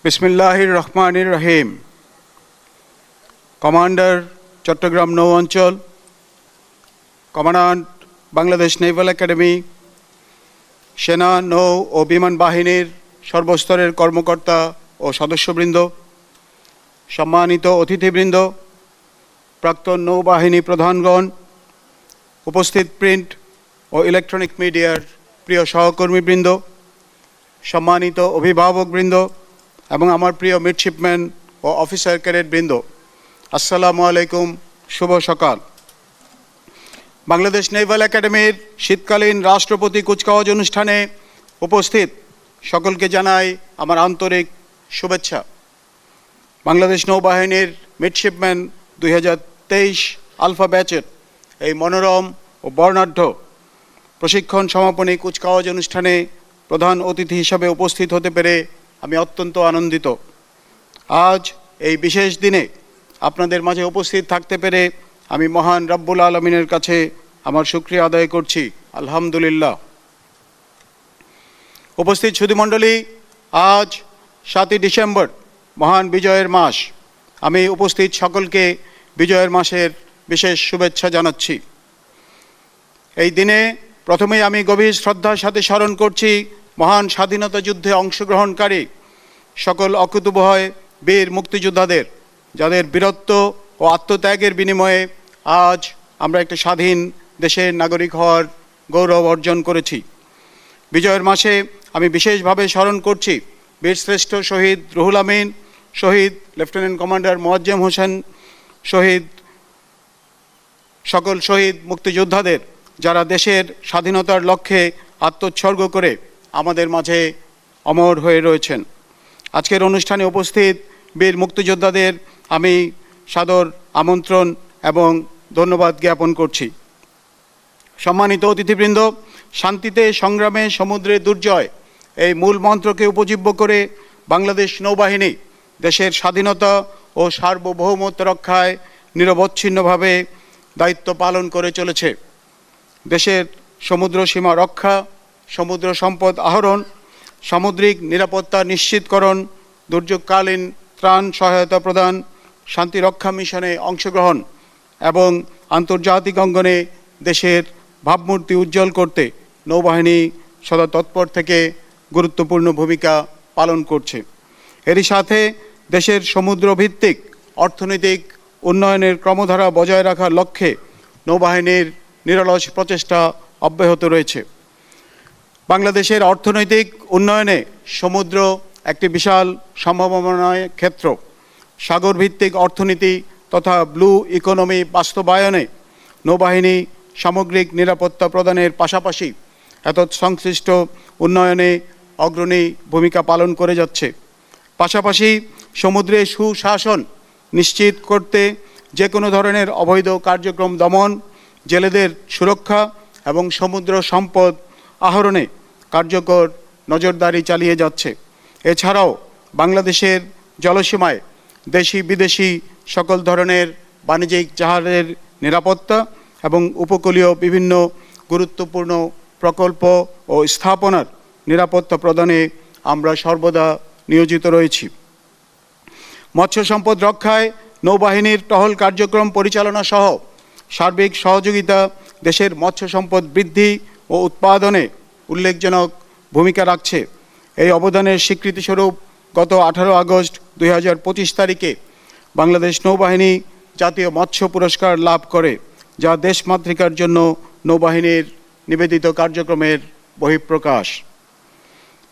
বিসমিল্লাহির রহমানির রহিম। কমান্ডার চট্টগ্রাম নৌ অঞ্চল, কমান্ডান্ট বাংলাদেশ নেভাল একাডেমি, সেনা, নৌ ও বিমান বাহিনীর সর্বস্তরের কর্মকর্তা ও সদস্যবৃন্দ, সম্মানিত অতিথিবৃন্দ, প্রাক্তন নৌবাহিনী প্রধানগণ, উপস্থিত প্রিন্ট ও ইলেকট্রনিক মিডিয়ার প্রিয় সহকর্মীবৃন্দ, সম্মানিত অভিভাবকবৃন্দ এবং আমার প্রিয় মিডশিপম্যান ও অফিসার ক্যাডেটবৃন্দ, আসসালামু আলাইকুম, শুভ সকাল। বাংলাদেশ নেভাল একাডেমির শীতকালীন রাষ্ট্রপতি কুচকাওয়াজ অনুষ্ঠানে উপস্থিত সকলকে জানাই আমার আন্তরিক শুভেচ্ছা। বাংলাদেশ নৌবাহিনীর মিডশিপম্যান 2023 আলফা ব্যাচের এই মনোরম ও বর্ণাঢ্য প্রশিক্ষণ সমাপনী কুচকাওয়াজ অনুষ্ঠানে প্রধান অতিথি হিসাবে উপস্থিত হতে পেরে আমি অত্যন্ত আনন্দিত। আজ এই বিশেষ দিনে আপনাদের মাঝে উপস্থিত থাকতে পেরে আমি মহান রব্বুল আলমিনের কাছে আমার শুকরিয়া আদায় করছি, আলহামদুলিল্লাহ। উপস্থিত সুধীমণ্ডলী, আজ 7ই ডিসেম্বর, মহান বিজয়ের মাস। আমি উপস্থিত সকলকে বিজয়ের মাসের বিশেষ শুভেচ্ছা জানাচ্ছি। এই দিনে প্রথমেই আমি গভীর শ্রদ্ধার সাথে স্মরণ করছি মহান স্বাধীনতা যুদ্ধে অংশগ্রহণকারী সকল অকুতোভয় বীর মুক্তিযোদ্ধাদের, যাদের বীরত্ব ও আত্মত্যাগের বিনিময়ে আজ আমরা একটি স্বাধীন দেশের নাগরিক হওয়ার গৌরব অর্জন করেছি। বিজয়ের মাসে আমি বিশেষভাবে স্মরণ করছি বীরশ্রেষ্ঠ শহীদ রুহুল আমিন, শহীদ লেফটেন্যান্ট কমান্ডার মোয়াজ্জেম হোসেন, শহীদ সকল শহীদ মুক্তিযোদ্ধাদের, যারা দেশের স্বাধীনতার লক্ষ্যে আত্মোৎসর্গ করে আমাদের মাঝে অমর হয়ে রয়েছেন। আজকের অনুষ্ঠানে উপস্থিত বীর মুক্তিযোদ্ধাদের আমি সাদর আমন্ত্রণ এবং ধন্যবাদ জ্ঞাপন করছি। সম্মানিত অতিথিবৃন্দ, শান্তিতে সংগ্রামে সমুদ্রে দুর্জয়, এই মূল মন্ত্রকে উপজীব্য করে বাংলাদেশ নৌবাহিনী দেশের স্বাধীনতা ও সার্বভৌমত্ব রক্ষায় নিরবচ্ছিন্নভাবে দায়িত্ব পালন করে চলেছে। দেশের সমুদ্র সীমা রক্ষা, সমুদ্র সম্পদ আহরণ, সামুদ্রিক নিরাপত্তা নিশ্চিতকরণ, দুর্যোগকালীন ত্রাণ সহায়তা প্রদান, শান্তিরক্ষা মিশনে অংশগ্রহণ এবং আন্তর্জাতিক অঙ্গনে দেশের ভাবমূর্তি উজ্জ্বল করতে নৌবাহিনী সদা তৎপর থেকে গুরুত্বপূর্ণ ভূমিকা পালন করছে। এরই সাথে দেশের সমুদ্রভিত্তিক অর্থনৈতিক উন্নয়নের ক্রমধারা বজায় রাখার লক্ষ্যে নৌবাহিনীর নিরলস প্রচেষ্টা অব্যাহত রয়েছে। বাংলাদেশের অর্থনৈতিক উন্নয়নে সমুদ্র একটি বিশাল সম্ভাবনাময় ক্ষেত্র। সাগরভিত্তিক অর্থনীতি তথা ব্লু ইকোনমি বাস্তবায়নে নৌবাহিনী সামগ্রিক নিরাপত্তা প্রদানের পাশাপাশি সংশ্লিষ্ট উন্নয়নে অগ্রণী ভূমিকা পালন করে যাচ্ছে। পাশাপাশি সমুদ্রে সুশাসন নিশ্চিত করতে যে কোনো ধরনের অবৈধ কার্যক্রম দমন, জেলেদের সুরক্ষা এবং সমুদ্র সম্পদ আহরণে কার্যকর নজরদারি চালিয়ে যাচ্ছে। এছাড়াও বাংলাদেশের জলসীমায় দেশি বিদেশি সকল ধরনের বাণিজ্যিক জাহাজের নিরাপত্তা এবং উপকূলীয় বিভিন্ন গুরুত্বপূর্ণ প্রকল্প ও স্থাপনার নিরাপত্তা প্রদানে আমরা সর্বদা নিয়োজিত রয়েছি। মৎস্য সম্পদ রক্ষায় নৌবাহিনীর টহল কার্যক্রম পরিচালনা সহ সার্বিক সহযোগিতা দেশের মৎস্য সম্পদ বৃদ্ধি ও উৎপাদনে উল্লেখজনক ভূমিকা রাখছে। এই অবদানের স্বীকৃতিস্বরূপ গত 18 আগস্ট 2025 তারিখে বাংলাদেশ নৌবাহিনী জাতীয় মৎস্য পুরস্কার লাভ করে, যা দেশমাতৃকার জন্য নৌবাহিনীর নিবেদিত কার্যক্রমের বহিঃপ্রকাশ।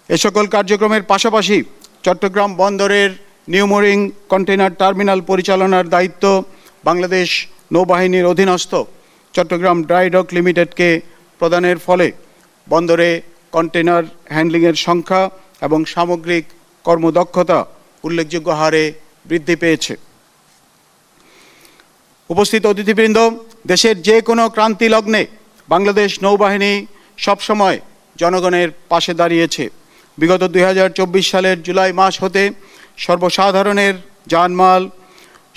এ সকল কার্যক্রমের পাশাপাশি চট্টগ্রাম বন্দরের নিউ মোরিং কন্টেইনার টার্মিনাল পরিচালনার দায়িত্ব বাংলাদেশ নৌবাহিনীর অধীনস্থ চট্টগ্রাম ড্রাই ডক লিমিটেডকে প্রদানের ফলে বন্দরে কন্টেইনার হ্যান্ডলিংয়ের সংখ্যা এবং সামগ্রিক কর্মদক্ষতা উল্লেখযোগ্য হারে বৃদ্ধি পেয়েছে। উপস্থিত অতিথিবৃন্দ, দেশের যে কোনো ক্রান্তি লগ্নে বাংলাদেশ নৌবাহিনী সবসময় জনগণের পাশে দাঁড়িয়েছে। বিগত 2024 সালের জুলাই মাস হতে সর্বসাধারণের জানমাল,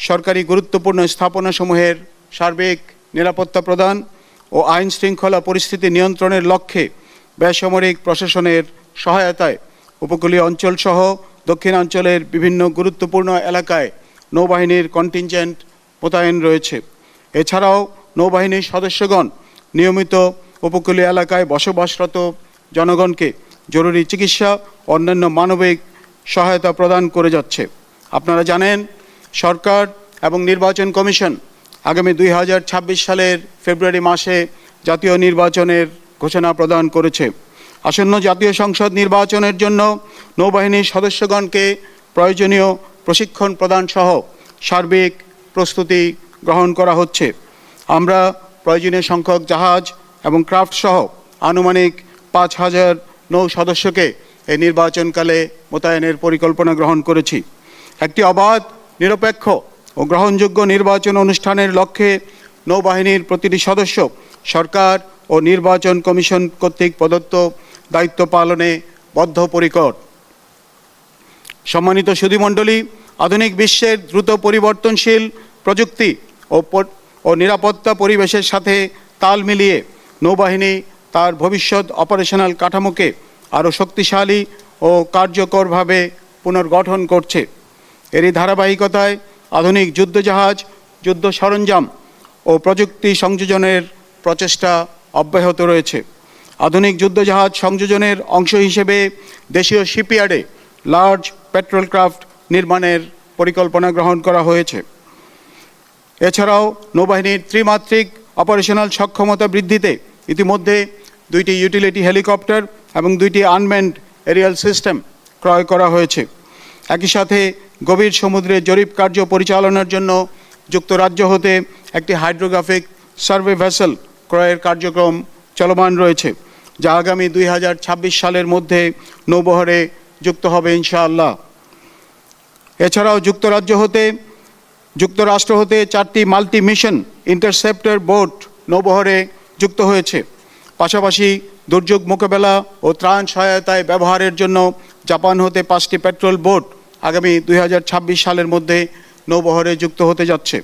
সরকারি গুরুত্বপূর্ণ স্থাপনাসমূহের সার্বিক নিরাপত্তা প্রদান ও আইন শৃঙ্খলা পরিস্থিতি নিয়ন্ত্রণের লক্ষ্যে বেসামরিক প্রশাসনের সহায়তায় উপকূলীয় অঞ্চলসহ দক্ষিণাঞ্চলের বিভিন্ন গুরুত্বপূর্ণ এলাকায় নৌবাহিনীর কন্টিনজেন্ট মোতায়েন রয়েছে। এছাড়াও নৌবাহিনীর সদস্যগণ নিয়মিত উপকূলীয় এলাকায় বসবাসরত জনগণকে জরুরি চিকিৎসা ও অন্যান্য মানবিক সহায়তা প্রদান করে যাচ্ছে। আপনারা জানেন, সরকার এবং নির্বাচন কমিশন আগামী 2026 সালের ফেব্রুয়ারি মাসে জাতীয় নির্বাচনের ঘোষণা প্রদান করেছে। আসন্ন জাতীয় সংসদ নির্বাচনের জন্য নৌবাহিনীর সদস্যগণকে প্রয়োজনীয় প্রশিক্ষণ প্রদান সহ সার্বিক প্রস্তুতি গ্রহণ করা হচ্ছে। আমরা প্রয়োজনীয় সংখ্যক জাহাজ এবং ক্রাফট সহ আনুমানিক 5000 নৌ সদস্যকে এই নির্বাচনকালে মোতায়েনের পরিকল্পনা গ্রহণ করেছি। একটি অবাধ, নিরপেক্ষ ও গ্রহণযোগ্য নির্বাচন অনুষ্ঠানের লক্ষ্যে নৌবাহিনীর প্রতিটি সদস্য সরকার ও নির্বাচন কমিশন কর্তৃক প্রদত্ত দায়িত্ব পালনে বদ্ধপরিকর। সম্মানিত সুধীমণ্ডলী, আধুনিক বিশ্বের দ্রুত পরিবর্তনশীল প্রযুক্তি ও নিরাপত্তা পরিবেশের সাথে তাল মিলিয়ে নৌবাহিনী তার ভবিষ্যৎ অপারেশনাল কাঠামোকে আরও শক্তিশালী ও কার্যকরভাবে পুনর্গঠন করছে। এরই ধারাবাহিকতায় আধুনিক যুদ্ধজাহাজ, যুদ্ধ সরঞ্জাম ও প্রযুক্তি সংযোজনের প্রচেষ্টা অব্যাহত রয়েছে। আধুনিক যুদ্ধজাহাজ সংযোজনের অংশ হিসেবে দেশীয় শিপইয়ার্ডে লার্জ পেট্রোল ক্রাফট নির্মাণের পরিকল্পনা গ্রহণ করা হয়েছে। এছাড়াও নৌবাহিনীর ত্রিমাত্রিক অপারেশনাল সক্ষমতা বৃদ্ধিতে ইতিমধ্যে 2টি ইউটিলিটি হেলিকপ্টার এবং 2টি আনম্যান্ড এরিয়াল সিস্টেম ক্রয় করা হয়েছে। একই সাথে গভীর সমুদ্রে জরিপ কার্য পরিচালনার জন্য যুক্তরাজ্য হতে একটি হাইড্রোগ্রাফিক সার্ভে ভেসেল ক্রয়ের কার্যক্রম চলমান রয়েছে, যা আগামী 2026 সালের মধ্যে নৌবহরে যুক্ত হবে ইনশাআল্লাহ। এছাড়াও যুক্তরাষ্ট্র হতে 4টি মাল্টি মিশন ইন্টারসেপ্টর বোট নৌবহরে যুক্ত হয়েছে। পাশাপাশি দুর্যোগ মোকাবেলা ও ত্রাণ সহায়তায় ব্যবহারের জন্য জাপান হতে 5টি পেট্রোল বোট আগামী 2026 সালের মধ্যে নৌবহরে যুক্ত হতে যাচ্ছে।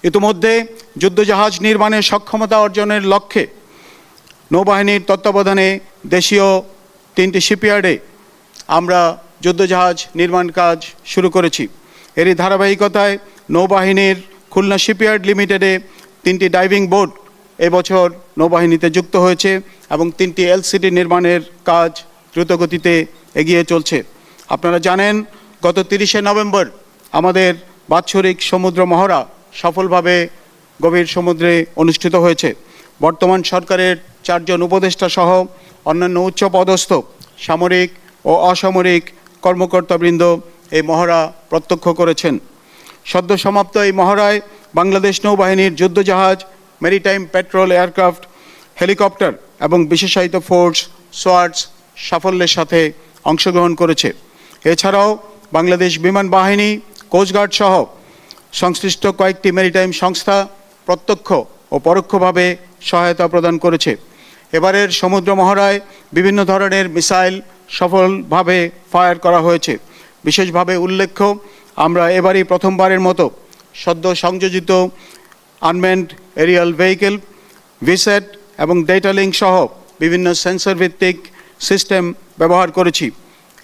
ইতিমধ্যে যুদ্ধজাহাজ নির্মাণের সক্ষমতা অর্জনের লক্ষ্যে নৌবাহিনীর তত্ত্বাবধানে দেশীয় 3টি শিপইয়ার্ডে আমরা যুদ্ধজাহাজ নির্মাণ কাজ শুরু করেছি। এরই ধারাবাহিকতায় নৌবাহিনীর খুলনা শিপইয়ার্ড লিমিটেডে 3টি ডাইভিং বোট এবছর নৌবাহিনীতে যুক্ত হয়েছে এবং 3টি এলসিডি নির্মাণের কাজ দ্রুতগতিতে এগিয়ে চলছে। আপনারা জানেন, গত 30শে নভেম্বর আমাদের বাৎসরিক সমুদ্র মহড়া সফলভাবে গভীর সমুদ্রে অনুষ্ঠিত হয়েছে। বর্তমান সরকারের 4 জন উপদেষ্টা সহ অন্যান্য উচ্চপদস্থ সামরিক ও অসামরিক কর্মকর্তাবৃন্দ এই মহড়া প্রত্যক্ষ করেছেন। সদ্য সমাপ্ত এই মহড়ায় বাংলাদেশ নৌবাহিনীর যুদ্ধজাহাজ, মেরিটাইম পেট্রোল এয়ারক্রাফট, হেলিকপ্টার এবং বিশেষায়িত ফোর্স সোয়ার্ডস সাফল্যের সাথে অংশগ্রহণ করেছে। এছাড়াও বাংলাদেশ বিমান বাহিনী, কোস্টগার্ড সহ সংশ্লিষ্ট কয়েকটি মেরিটাইম সংস্থা প্রত্যক্ষ ও পরোক্ষভাবে সহায়তা প্রদান করেছে। এবারের সমুদ্র মহড়ায় বিভিন্ন ধরনের মিসাইল সফলভাবে ফায়ার করা হয়েছে। বিশেষভাবে উল্লেখ্য, আমরা এবারই প্রথমবারের মতো সদ্য সংযোজিত আনম্যান্ড এরিয়াল ভেহিকেল, ভিসেট এবং ডেটা লিঙ্ক সহ বিভিন্ন সেন্সর ভিত্তিক সিস্টেম ব্যবহার করেছি।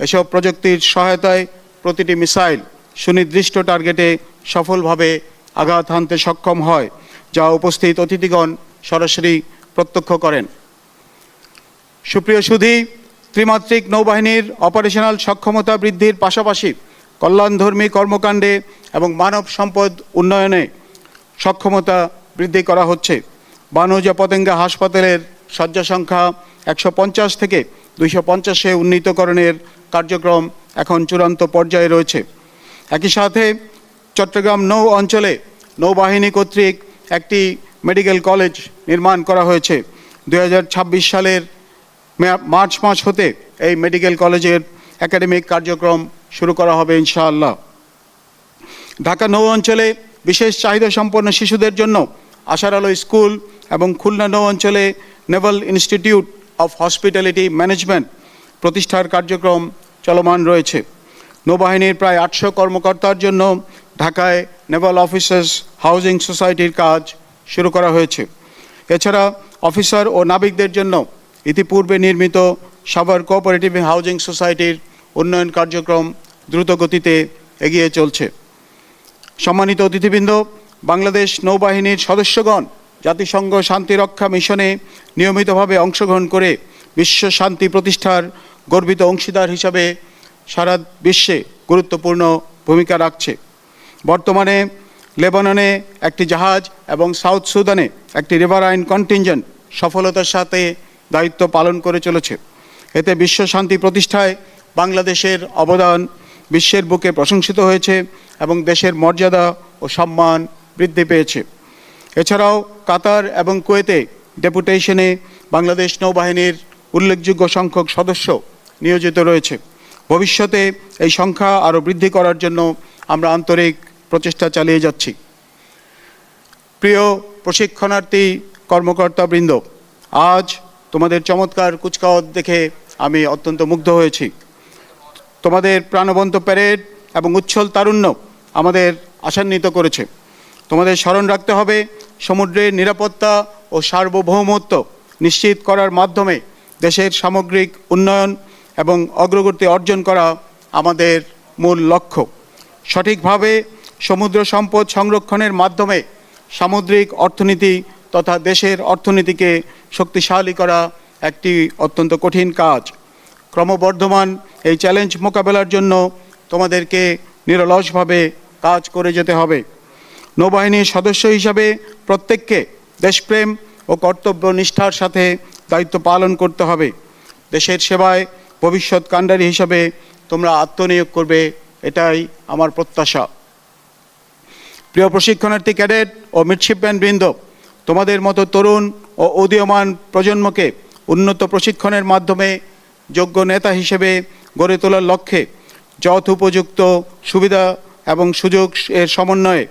এসব প্রযুক্তির সহায়তায় প্রতিটি মিসাইল সুনির্দিষ্ট টার্গেটে সফলভাবে আঘাত হানতে সক্ষম হয়, যা উপস্থিত অতিথিগণ সরাসরি প্রত্যক্ষ করেন। সুপ্রিয় সুধী, ত্রিমাত্রিক নৌবাহিনীর অপারেশনাল সক্ষমতা বৃদ্ধির পাশাপাশি কল্যাণধর্মী কর্মকাণ্ডে এবং মানব সম্পদ উন্নয়নে সক্ষমতা বৃদ্ধি করা হচ্ছে। বানৌজা পতেঙ্গা হাসপাতালের শয্যা সংখ্যা 150 থেকে 250-এ উন্নীতকরণের কার্যক্রম এখন চূড়ান্ত পর্যায়ে রয়েছে। একই সাথে চট্টগ্রাম নৌ অঞ্চলে নৌবাহিনী কর্তৃক একটি মেডিকেল কলেজ নির্মাণ করা হয়েছে। 2026 সালের মার্চ মাস হতে এই মেডিকেল কলেজের একাডেমিক কার্যক্রম শুরু করা হবে ইনশাআল্লাহ। ঢাকা নৌ অঞ্চলে বিশেষ চাহিদা সম্পন্ন শিশুদের জন্য আশার আলো স্কুল এবং খুলনা নৌ অঞ্চলে Naval institute of hospitality management প্রতিষ্ঠার কার্যক্রম চলমান রয়েছে। নৌবাহিনীর প্রায় 800 কর্মকর্তার জন্য ঢাকায় নেভাল অফিসার্স হাউজিং সোসাইটির কাজ শুরু করা হয়েছে। এছাড়া অফিসার ও নাবিকদের জন্য ইতিপূর্বে নির্মিত সাভার কোঅপারেটিভ হাউজিং সোসাইটির উন্নয়ন কার্যক্রম দ্রুত গতিতে এগিয়ে চলছে। সম্মানিত অতিথিবৃন্দ, বাংলাদেশ নৌবাহিনীর সদস্যগণ জাতিসংঘ শান্তিরক্ষা মিশনে নিয়মিতভাবে অংশগ্রহণ করে বিশ্ব শান্তি প্রতিষ্ঠার গর্বিত অংশীদার হিসাবে সারা বিশ্বে গুরুত্বপূর্ণ ভূমিকা রাখছে। বর্তমানে লেবাননে একটি জাহাজ এবং সাউথ সুদানে একটি রিভারাইন কন্টিনজেন্ট সফলতার সাথে দায়িত্ব পালন করে চলেছে। এতে বিশ্ব শান্তি প্রতিষ্ঠায় বাংলাদেশের অবদান বিশ্বের বুকে প্রশংসিত হয়েছে এবং দেশের মর্যাদা ও সম্মান বৃদ্ধি পেয়েছে। এছাড়াও কাতার এবং কুয়েতে ডেপুটেশনে বাংলাদেশ নৌবাহিনীর উল্লেখযোগ্য সংখ্যক সদস্য নিয়োজিত রয়েছে। ভবিষ্যতে এই সংখ্যা আরও বৃদ্ধি করার জন্য আমরা আন্তরিক প্রচেষ্টা চালিয়ে যাচ্ছি। প্রিয় প্রশিক্ষণার্থী কর্মকর্তাবৃন্দ, আজ তোমাদের চমৎকার কুচকাওয়াজ দেখে আমি অত্যন্ত মুগ্ধ হয়েছি। তোমাদের প্রাণবন্ত প্যারেড এবং উচ্ছল তারুণ্য আমাদের আশান্বিত করেছে। তোমাদের স্মরণ রাখতে হবে, সমুদ্রের নিরাপত্তা ও সার্বভৌমত্ব নিশ্চিত করার মাধ্যমে দেশের সামগ্রিক উন্নয়ন এবং অগ্রগতি অর্জন করা আমাদের মূল লক্ষ্য। সঠিকভাবে সমুদ্র সম্পদ সংরক্ষণের মাধ্যমে সামুদ্রিক অর্থনীতি তথা দেশের অর্থনীতিকে শক্তিশালী করা একটি অত্যন্ত কঠিন কাজ। ক্রমবর্ধমান এই চ্যালেঞ্জ মোকাবেলার জন্য তোমাদেরকে নিরলসভাবে কাজ করে যেতে হবে। নৌবাহিনীর সদস্য হিসাবে প্রত্যেককে দেশপ্রেম ও কর্তব্য নিষ্ঠার সাথে দায়িত্ব পালন করতে হবে। দেশের সেবায় ভবিষ্যৎ কাণ্ডারী হিসাবে তোমরা আত্মনিয়োগ করবে, এটাই আমার প্রত্যাশা। প্রিয় প্রশিক্ষণার্থী ক্যাডেট ও মিডশিপম্যান বৃন্দ, তোমাদের মতো তরুণ ও উদীয়মান প্রজন্মকে উন্নত প্রশিক্ষণের মাধ্যমে যোগ্য নেতা হিসেবে গড়ে তোলার লক্ষ্যে যথোপযুক্ত সুবিধা এবং সুযোগ এর সমন্বয়ে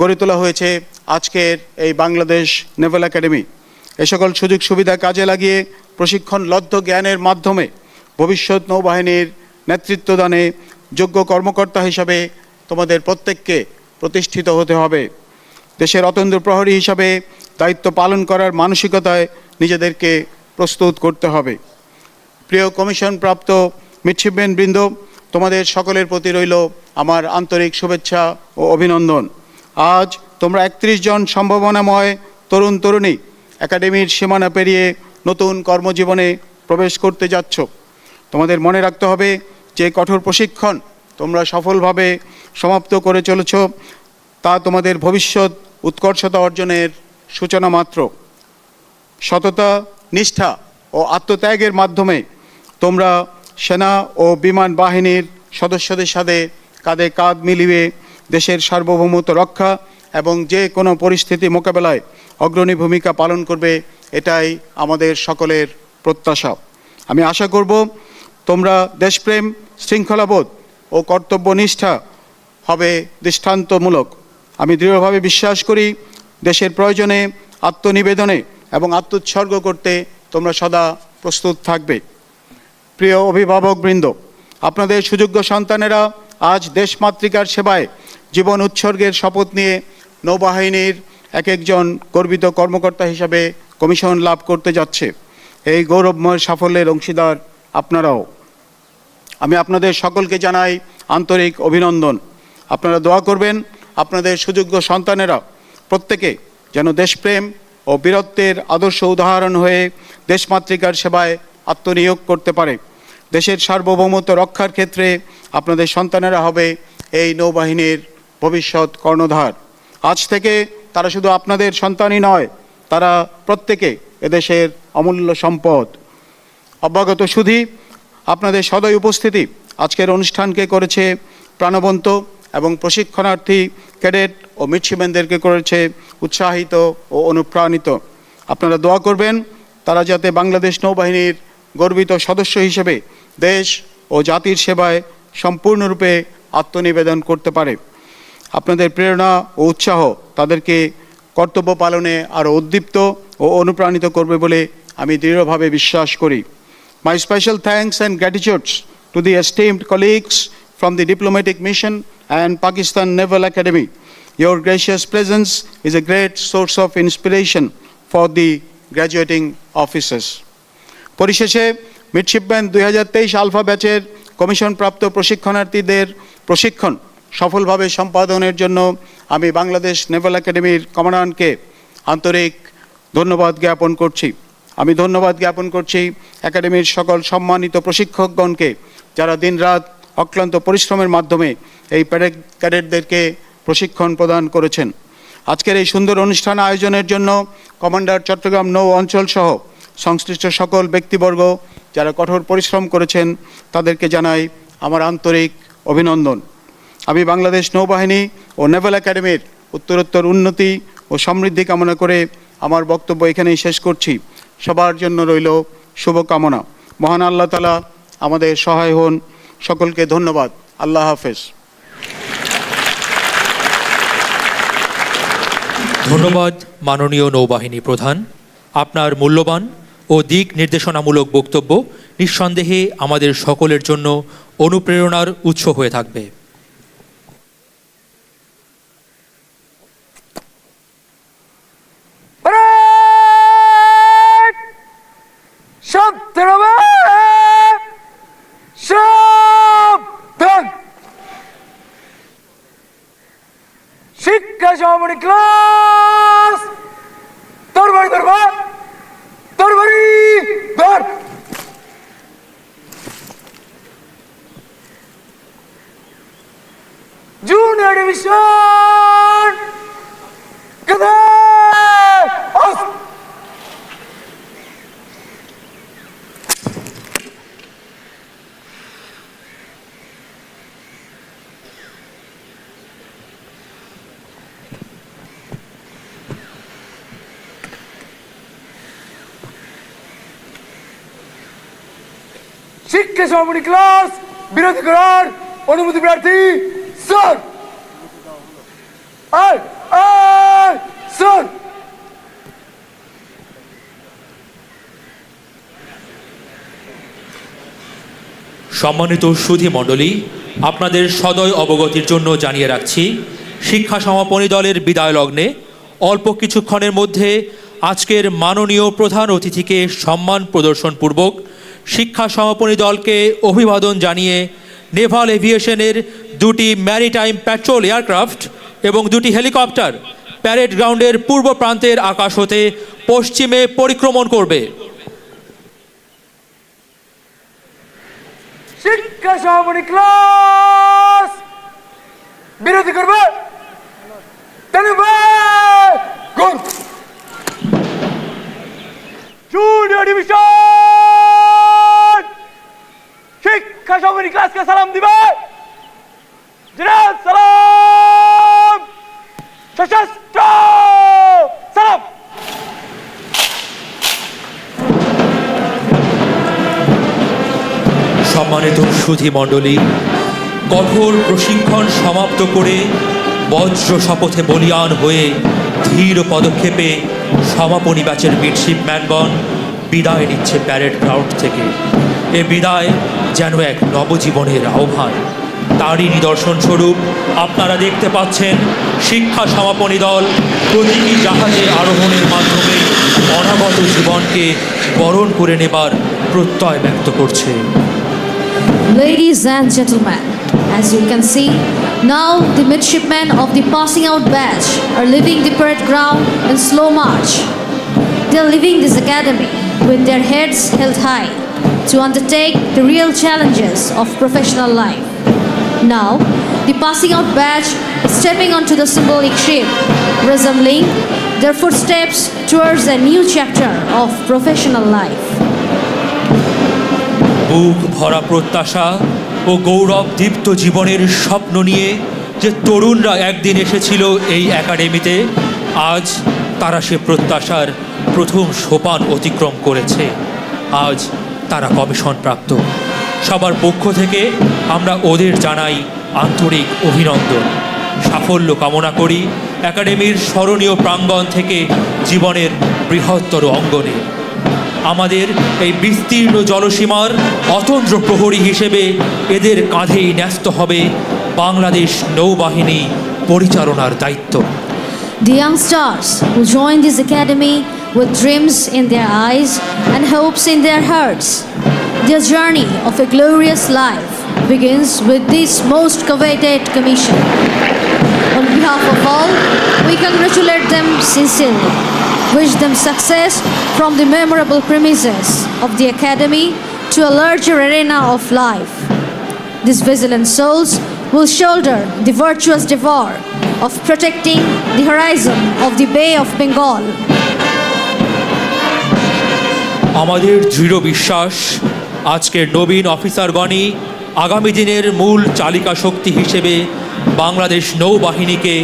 গড়ে তোলা হয়েছে আজকের এই বাংলাদেশ নেভাল একাডেমি। এ সকল সুযোগ সুবিধা কাজে লাগিয়ে প্রশিক্ষণলব্ধ জ্ঞানের মাধ্যমে ভবিষ্যৎ নৌবাহিনীর নেতৃত্বদানে যোগ্য কর্মকর্তা হিসাবে তোমাদের প্রত্যেককে প্রতিষ্ঠিত হতে হবে। দেশের অতন্দ্র প্রহরী হিসাবে দায়িত্ব পালন করার মানসিকতায় নিজেদেরকে প্রস্তুত করতে হবে। প্রিয় কমিশনপ্রাপ্ত মিডশিপম্যান বৃন্দ, তোমাদের সকলের প্রতি রইল আমার আন্তরিক শুভেচ্ছা ও অভিনন্দন। আজ তোমরা 31 জন সম্ভাবনাময় তরুণ তরুণী একাডেমির সীমানা পেরিয়ে নতুন কর্মজীবনে প্রবেশ করতে যাচ্ছ। তোমাদের মনে রাখতে হবে যে কঠোর প্রশিক্ষণ তোমরা সফলভাবে সমাপ্ত করে চলেছ তা তোমাদের ভবিষ্যৎ উৎকর্ষতা অর্জনের সূচনা মাত্র। সততা, নিষ্ঠা ও আত্মত্যাগের মাধ্যমে তোমরা সেনা ও বিমান বাহিনীর সদস্যদের সাথে কাঁধে কাঁধ মিলিয়ে দেশের সার্বভৌমত্ব রক্ষা এবং যে কোনো পরিস্থিতি মোকাবেলায় অগ্রণী ভূমিকা পালন করবে, এটাই আমাদের সকলের প্রত্যাশা। আমি আশা করব তোমরা দেশপ্রেম, শৃঙ্খলাবোধ ও কর্তব্যনিষ্ঠা হবে দৃষ্টান্তমূলক। আমি দৃঢ়ভাবে বিশ্বাস করি দেশের প্রয়োজনে আত্মনিবেদনে এবং আত্মোৎসর্গ করতে তোমরা সদা প্রস্তুত থাকবে। প্রিয় অভিভাবকবৃন্দ, আপনাদের সুযোগ্য সন্তানেরা আজ দেশমাতৃকার সেবায় জীবন উৎসর্গের শপথ নিয়ে নৌবাহিনীর এক একজন গর্বিত কর্মকর্তা হিসাবে কমিশন লাভ করতে যাচ্ছে। এই গৌরবময় সাফল্যের অংশীদার আপনারাও। আমি আপনাদের সকলকে জানাই আন্তরিক অভিনন্দন। আপনারা দোয়া করবেন আপনাদের সুযোগ্য সন্তানেরা প্রত্যেকে যেন দেশপ্রেম ও বীরত্বের আদর্শ উদাহরণ হয়ে দেশমাতৃকার সেবায় আত্মনিয়োগ করতে পারে। দেশের সার্বভৌমত্ব রক্ষার ক্ষেত্রে আপনাদের সন্তানেরা হবে এই নৌবাহিনীর ভবিষ্যৎ কর্ণধার। আজ থেকে তারা শুধু আপনাদের সন্তানই নয়, তারা প্রত্যেকে এদেশের অমূল্য সম্পদ। অব্যাগত সুধী, আপনাদের সদয় উপস্থিতি আজকের অনুষ্ঠানকে করেছে প্রাণবন্ত এবং প্রশিক্ষণার্থী ক্যাডেট ও মিডশিপম্যানদেরকে করেছে উৎসাহিত ও অনুপ্রাণিত। আপনারা দোয়া করবেন তারা যাতে বাংলাদেশ নৌবাহিনীর গর্বিত সদস্য হিসেবে দেশ ও জাতির সেবায় সম্পূর্ণরূপে আত্মনিবেদন করতে পারে। আপনাদের প্রেরণা ও উৎসাহ তাদেরকে কর্তব্য পালনে আরও উদ্দীপ্ত ও অনুপ্রাণিত করবে বলে আমি দৃঢ়ভাবে বিশ্বাস করি। My special thanks and gratitude to the esteemed colleagues from the diplomatic mission and Pakistan Naval Academy. Your gracious presence is a great source of inspiration for the graduating officers. পরিশেষে মিডশিপম্যান 2023 আলফা ব্যাচের কমিশনপ্রাপ্ত প্রশিক্ষণার্থীদের প্রশিক্ষণ সফলভাবে সম্পাদনের জন্য আমি Bangladesh naval একাডেমির কমান্ডারকে আন্তরিক ধন্যবাদ জ্ঞাপন করছি। আমি ধন্যবাদ জ্ঞাপন করছি একাডেমির সকল সম্মানিত প্রশিক্ষকগণকে, যারা দিনরাত অক্লান্ত পরিশ্রমের মাধ্যমে এই ক্যাডেটদেরকে প্রশিক্ষণ প্রদান করেছেন। আজকের এই সুন্দর অনুষ্ঠান আয়োজনের জন্য কমান্ডার চট্টগ্রাম নৌ অঞ্চল সহ সংশ্লিষ্ট সকল ব্যক্তিবর্গ যারা কঠোর পরিশ্রম করেছেন তাদেরকে জানাই আমার আন্তরিক অভিনন্দন। আমি বাংলাদেশ নৌবাহিনী ও নেভাল একাডেমির উত্তরোত্তর উন্নতি ও সমৃদ্ধি কামনা করে আমার বক্তব্য এখানেই শেষ করছি। সবার জন্য রইল শুভকামনা। মহান আল্লাহ তাআলা আমাদের সহায় হন। সকলকে ধন্যবাদ। আল্লাহ হাফেজ। ধন্যবাদ মাননীয় নৌবাহিনী প্রধান। আপনার মূল্যবান ও দিক নির্দেশনামূলক বক্তব্য নিঃসন্দেহে আমাদের সকলের জন্য অনুপ্রেরণার উৎস হয়ে থাকবে। শিক্ষা সমাপনী ক্লাস তরবারি ধরবা, তরবারি ধর। জুনিয়র ডিভিশন শিক্ষা সমাপনী ক্লাস বিরতি করার অনুমতি প্রার্থী স্যার। স্যার সম্মানিত সুধী মণ্ডলী, আপনাদের সদয় অবগতির জন্য জানিয়ে রাখছি, শিক্ষা সমাপনী দলের বিদায় লগ্নে অল্প কিছুক্ষণের মধ্যে আজকের মাননীয় প্রধান অতিথিকে সম্মান প্রদর্শনপূর্বক শিক্ষা সমাপনী দলকে অভিবাদন জানিয়ে নেভাল এভিয়েশনের দুটি ম্যারিটাইম প্যাট্রোল এয়ারক্রাফট এবং দুটি হেলিকপ্টার প্যারেড গ্রাউন্ডের পূর্ব প্রান্তের আকাশ হতে পশ্চিমে পরিক্রমণ করবে। শিক্ষা সমাপনী ক্লাস বিরতি করবে। জুনিয়র ডিভিশন সামরিক ক্লাসকে সালাম দিবে। জিনাত সালাম, সশস্ত্র সালাম। সম্মানিত সুধী মণ্ডলী, কঠোর প্রশিক্ষণ সমাপ্ত করে বজ্র শপথে বলীয়ান হয়ে ধীর পদক্ষেপে সমাপনী ব্যাচের মিডশিপম্যানগণ বিদায় নিচ্ছে প্যারেড গ্রাউন্ড থেকে। এ বিদায় যেন এক নবজীবনের আহ্বান। তারই নিদর্শন স্বরূপ আপনারা দেখতে পাচ্ছেন শিক্ষা সমাপনী দল প্রতীকী জাহাজে আরোহণের মাধ্যমে অনাগত জীবনকে বরণ করে নেবার প্রত্যয় ব্যক্ত করছে। Ladies and gentlemen, as you can see, now the midshipmen of the passing out batch are leaving the parade ground in slow march. They are leaving this academy with their heads held high to undertake the real challenges of professional life. Now, the passing out batch is stepping onto the symbolic ship, resembling their footsteps towards a new chapter of professional life. বুক ভরা প্রত্যাশা ও গৌরব দীপ্ত জীবনের স্বপ্ন নিয়ে যে তরুণরা একদিন এসেছিল এই একাডেমিতে, আজ তারা সে প্রত্যাশার প্রথম সোপান অতিক্রম করেছে। আজ তারা কমিশনপ্রাপ্ত। সবার পক্ষ থেকে আমরা ওদের জানাই আন্তরিক অভিনন্দন। সাফল্য কামনা করি একাডেমির স্মরণীয় প্রাঙ্গণ থেকে জীবনের বৃহত্তর অঙ্গনে। আমাদের এই বিস্তীর্ণ জলসীমার অতন্দ্র প্রহরী হিসেবে এদের কাঁধেই ন্যস্ত হবে বাংলাদেশ নৌবাহিনী পরিচালনার দায়িত্ব। The young stars who join this academy with dreams in their eyes and hopes in their hearts. Their journey of a glorious life begins with this most coveted commission. On behalf of all, we congratulate them sincerely, wish them success from the memorable premises of the academy to a larger arena of life. These vigilant souls will shoulder the virtuous devoir of protecting the horizon of the Bay of Bengal. আমাদের দৃঢ় বিশ্বাস আজকের নবীন অফিসারগণই আগামী দিনের মূল চালিকা শক্তি হিসেবে বাংলাদেশ নৌবাহিনীকে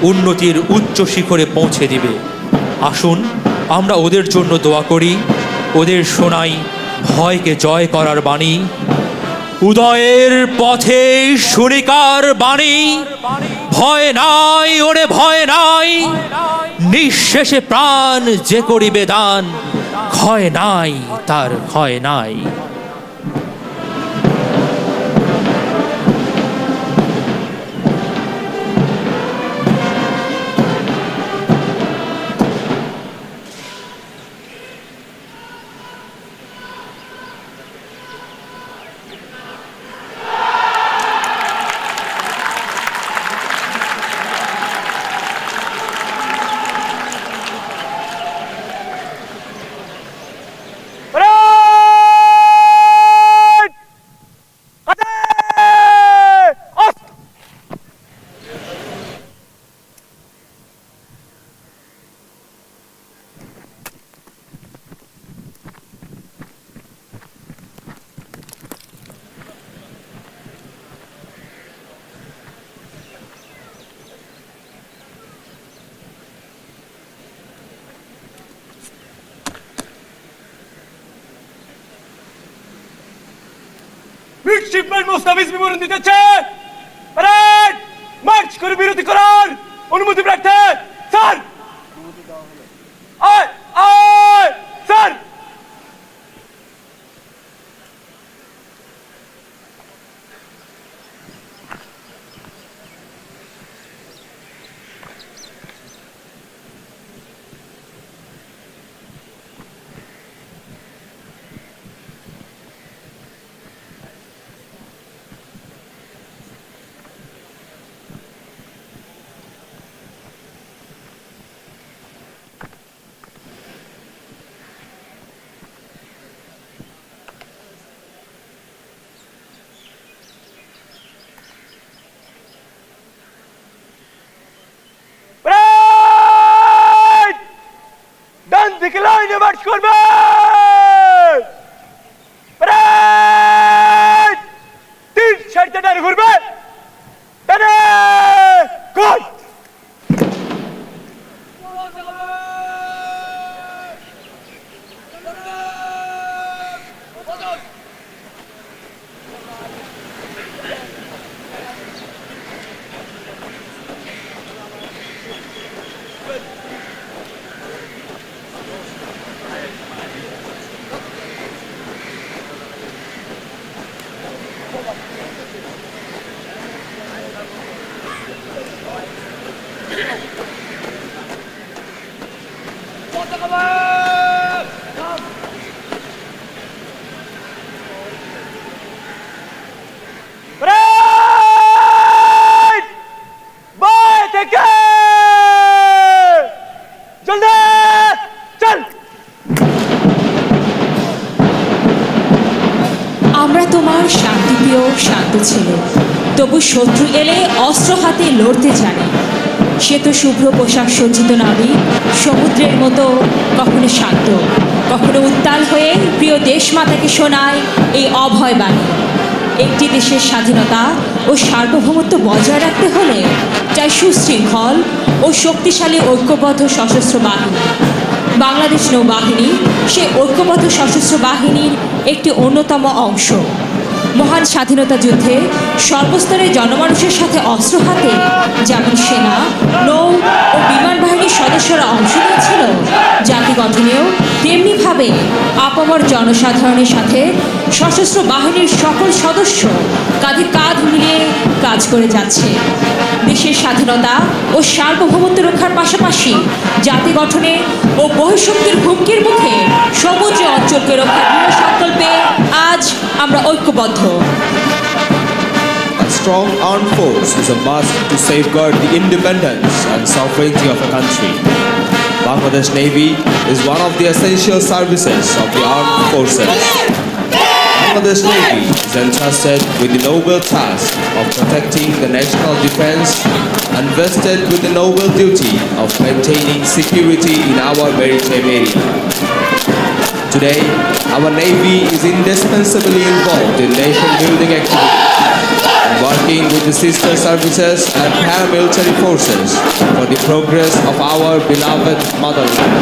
উন্নতির উচ্চ শিখরে পৌঁছে দিবে। আসুন আমরা ওদের জন্য দোয়া করি, ওদের শোনাই ভয়কে জয় করার বাণী। উদয়ের পথে সুরিকার বাণী, ভয় নাই ওরে ভয় নাই, নিঃশেষে প্রাণ যে করিবে দান, ক্ষয় নাই তার ক্ষয় নাই। মিডশিপম্যান মোস্তাফিজ বিবরণ দিতেছে। প্যারেড মার্চ করে বিরতি করার অনুমতি রাখতে। স্যার আয় আয় স্যার। দিকে লাইনে মার্চ করবে। Parade Parade! Boy, take care! জলদি চল। আমরা তোমার শান্তিপ্রিয় শান্ত ছিল, তবু শত্রু এলে অস্ত্র হাতে লড়তে জানি। সে তো শুভ্র পোশাক সজ্জিত নারী, সমুদ্রের মতো কখনো শান্ত, কখনো উত্তাল হয়ে প্রিয় দেশমাতাকে শোনায় এই অভয় বাণী। একটি দেশের স্বাধীনতা ও সার্বভৌমত্ব বজায় রাখতে হলে চাই সুশৃঙ্খল ও শক্তিশালী ঐক্যবদ্ধ সশস্ত্র বাহিনী। বাংলাদেশ নৌবাহিনী সে ঐক্যবদ্ধ সশস্ত্র বাহিনীর একটি অন্যতম অংশ। মহান স্বাধীনতা যুদ্ধে সর্বস্তরের জনমানুষের সাথে অস্ত্র হাতে যেমন সেনা, নৌ ও বিমান বাহিনীর সদস্যরা অংশ নিয়েছিল, জাতি গঠনেও তেমনিভাবে আপামর জনসাধারণের সাথে সশস্ত্র বাহিনীর সকল সদস্য কাঁধে কাঁধ মিলিয়ে কাজ করে যাচ্ছে। দেশের স্বাধীনতা ও সার্বভৌমত্ব রক্ষার পাশাপাশি জাতি গঠনে ও বহিঃশক্তির হুমকির মুখে সমুদ্র অঞ্চলকে রক্ষার দৃঢ় সংকল্পে আজ আমরা ঐক্যবদ্ধ। A strong armed force is a must to safeguard the independence and sovereignty of a country. Bangladesh Navy is one of the essential services of the armed forces. Bangladesh Navy is entrusted with the noble task of protecting the national defense and vested with the noble duty of maintaining security in our maritime area. Today, our Navy is indispensably involved in nation-building activities, working with the sister services and paramilitary forces for the progress of our beloved motherland.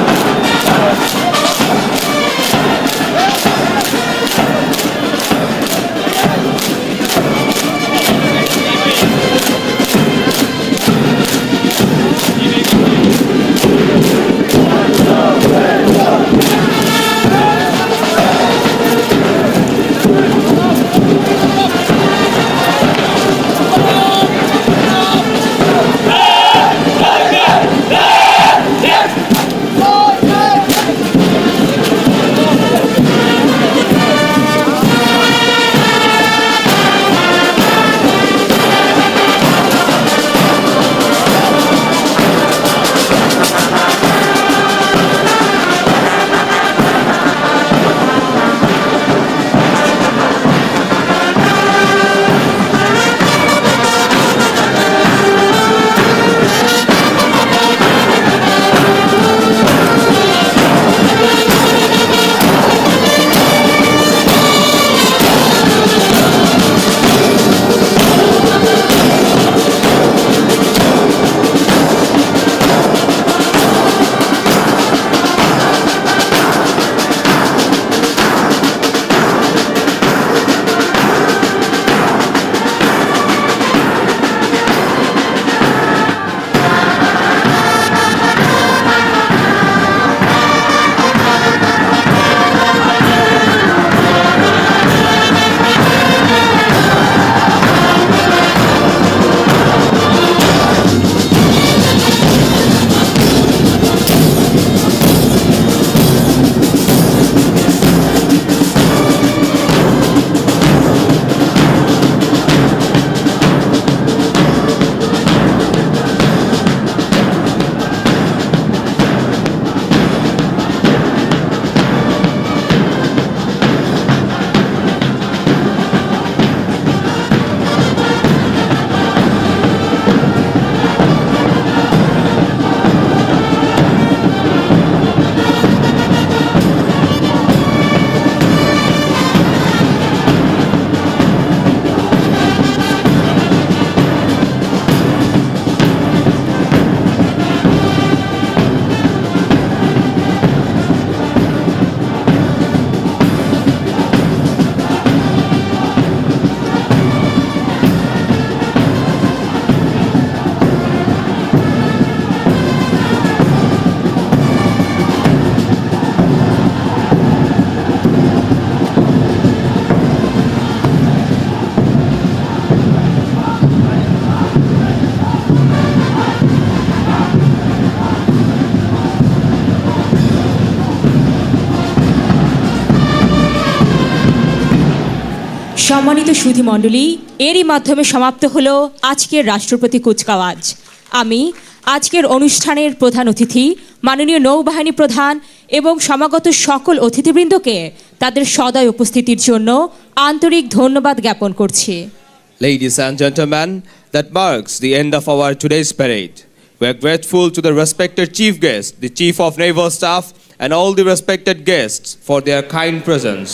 সম্মানিত সুধী মণ্ডলী, এরই মাধ্যমে সমাপ্ত হলো আজকের রাষ্ট্রপতি কুচকাওয়াজ। আমি আজকের অনুষ্ঠানের প্রধান অতিথি মাননীয় নৌবাহিনী প্রধান এবং সমাগত সকল অতিথিবৃন্দকে তাদের সদয় উপস্থিতির জন্য আন্তরিক ধন্যবাদ জ্ঞাপন করছি। Ladies and gentlemen, that marks the end of our today's parade. We are grateful to the respected chief guest, the Chief of Naval Staff, and all the respected guests for their kind presence.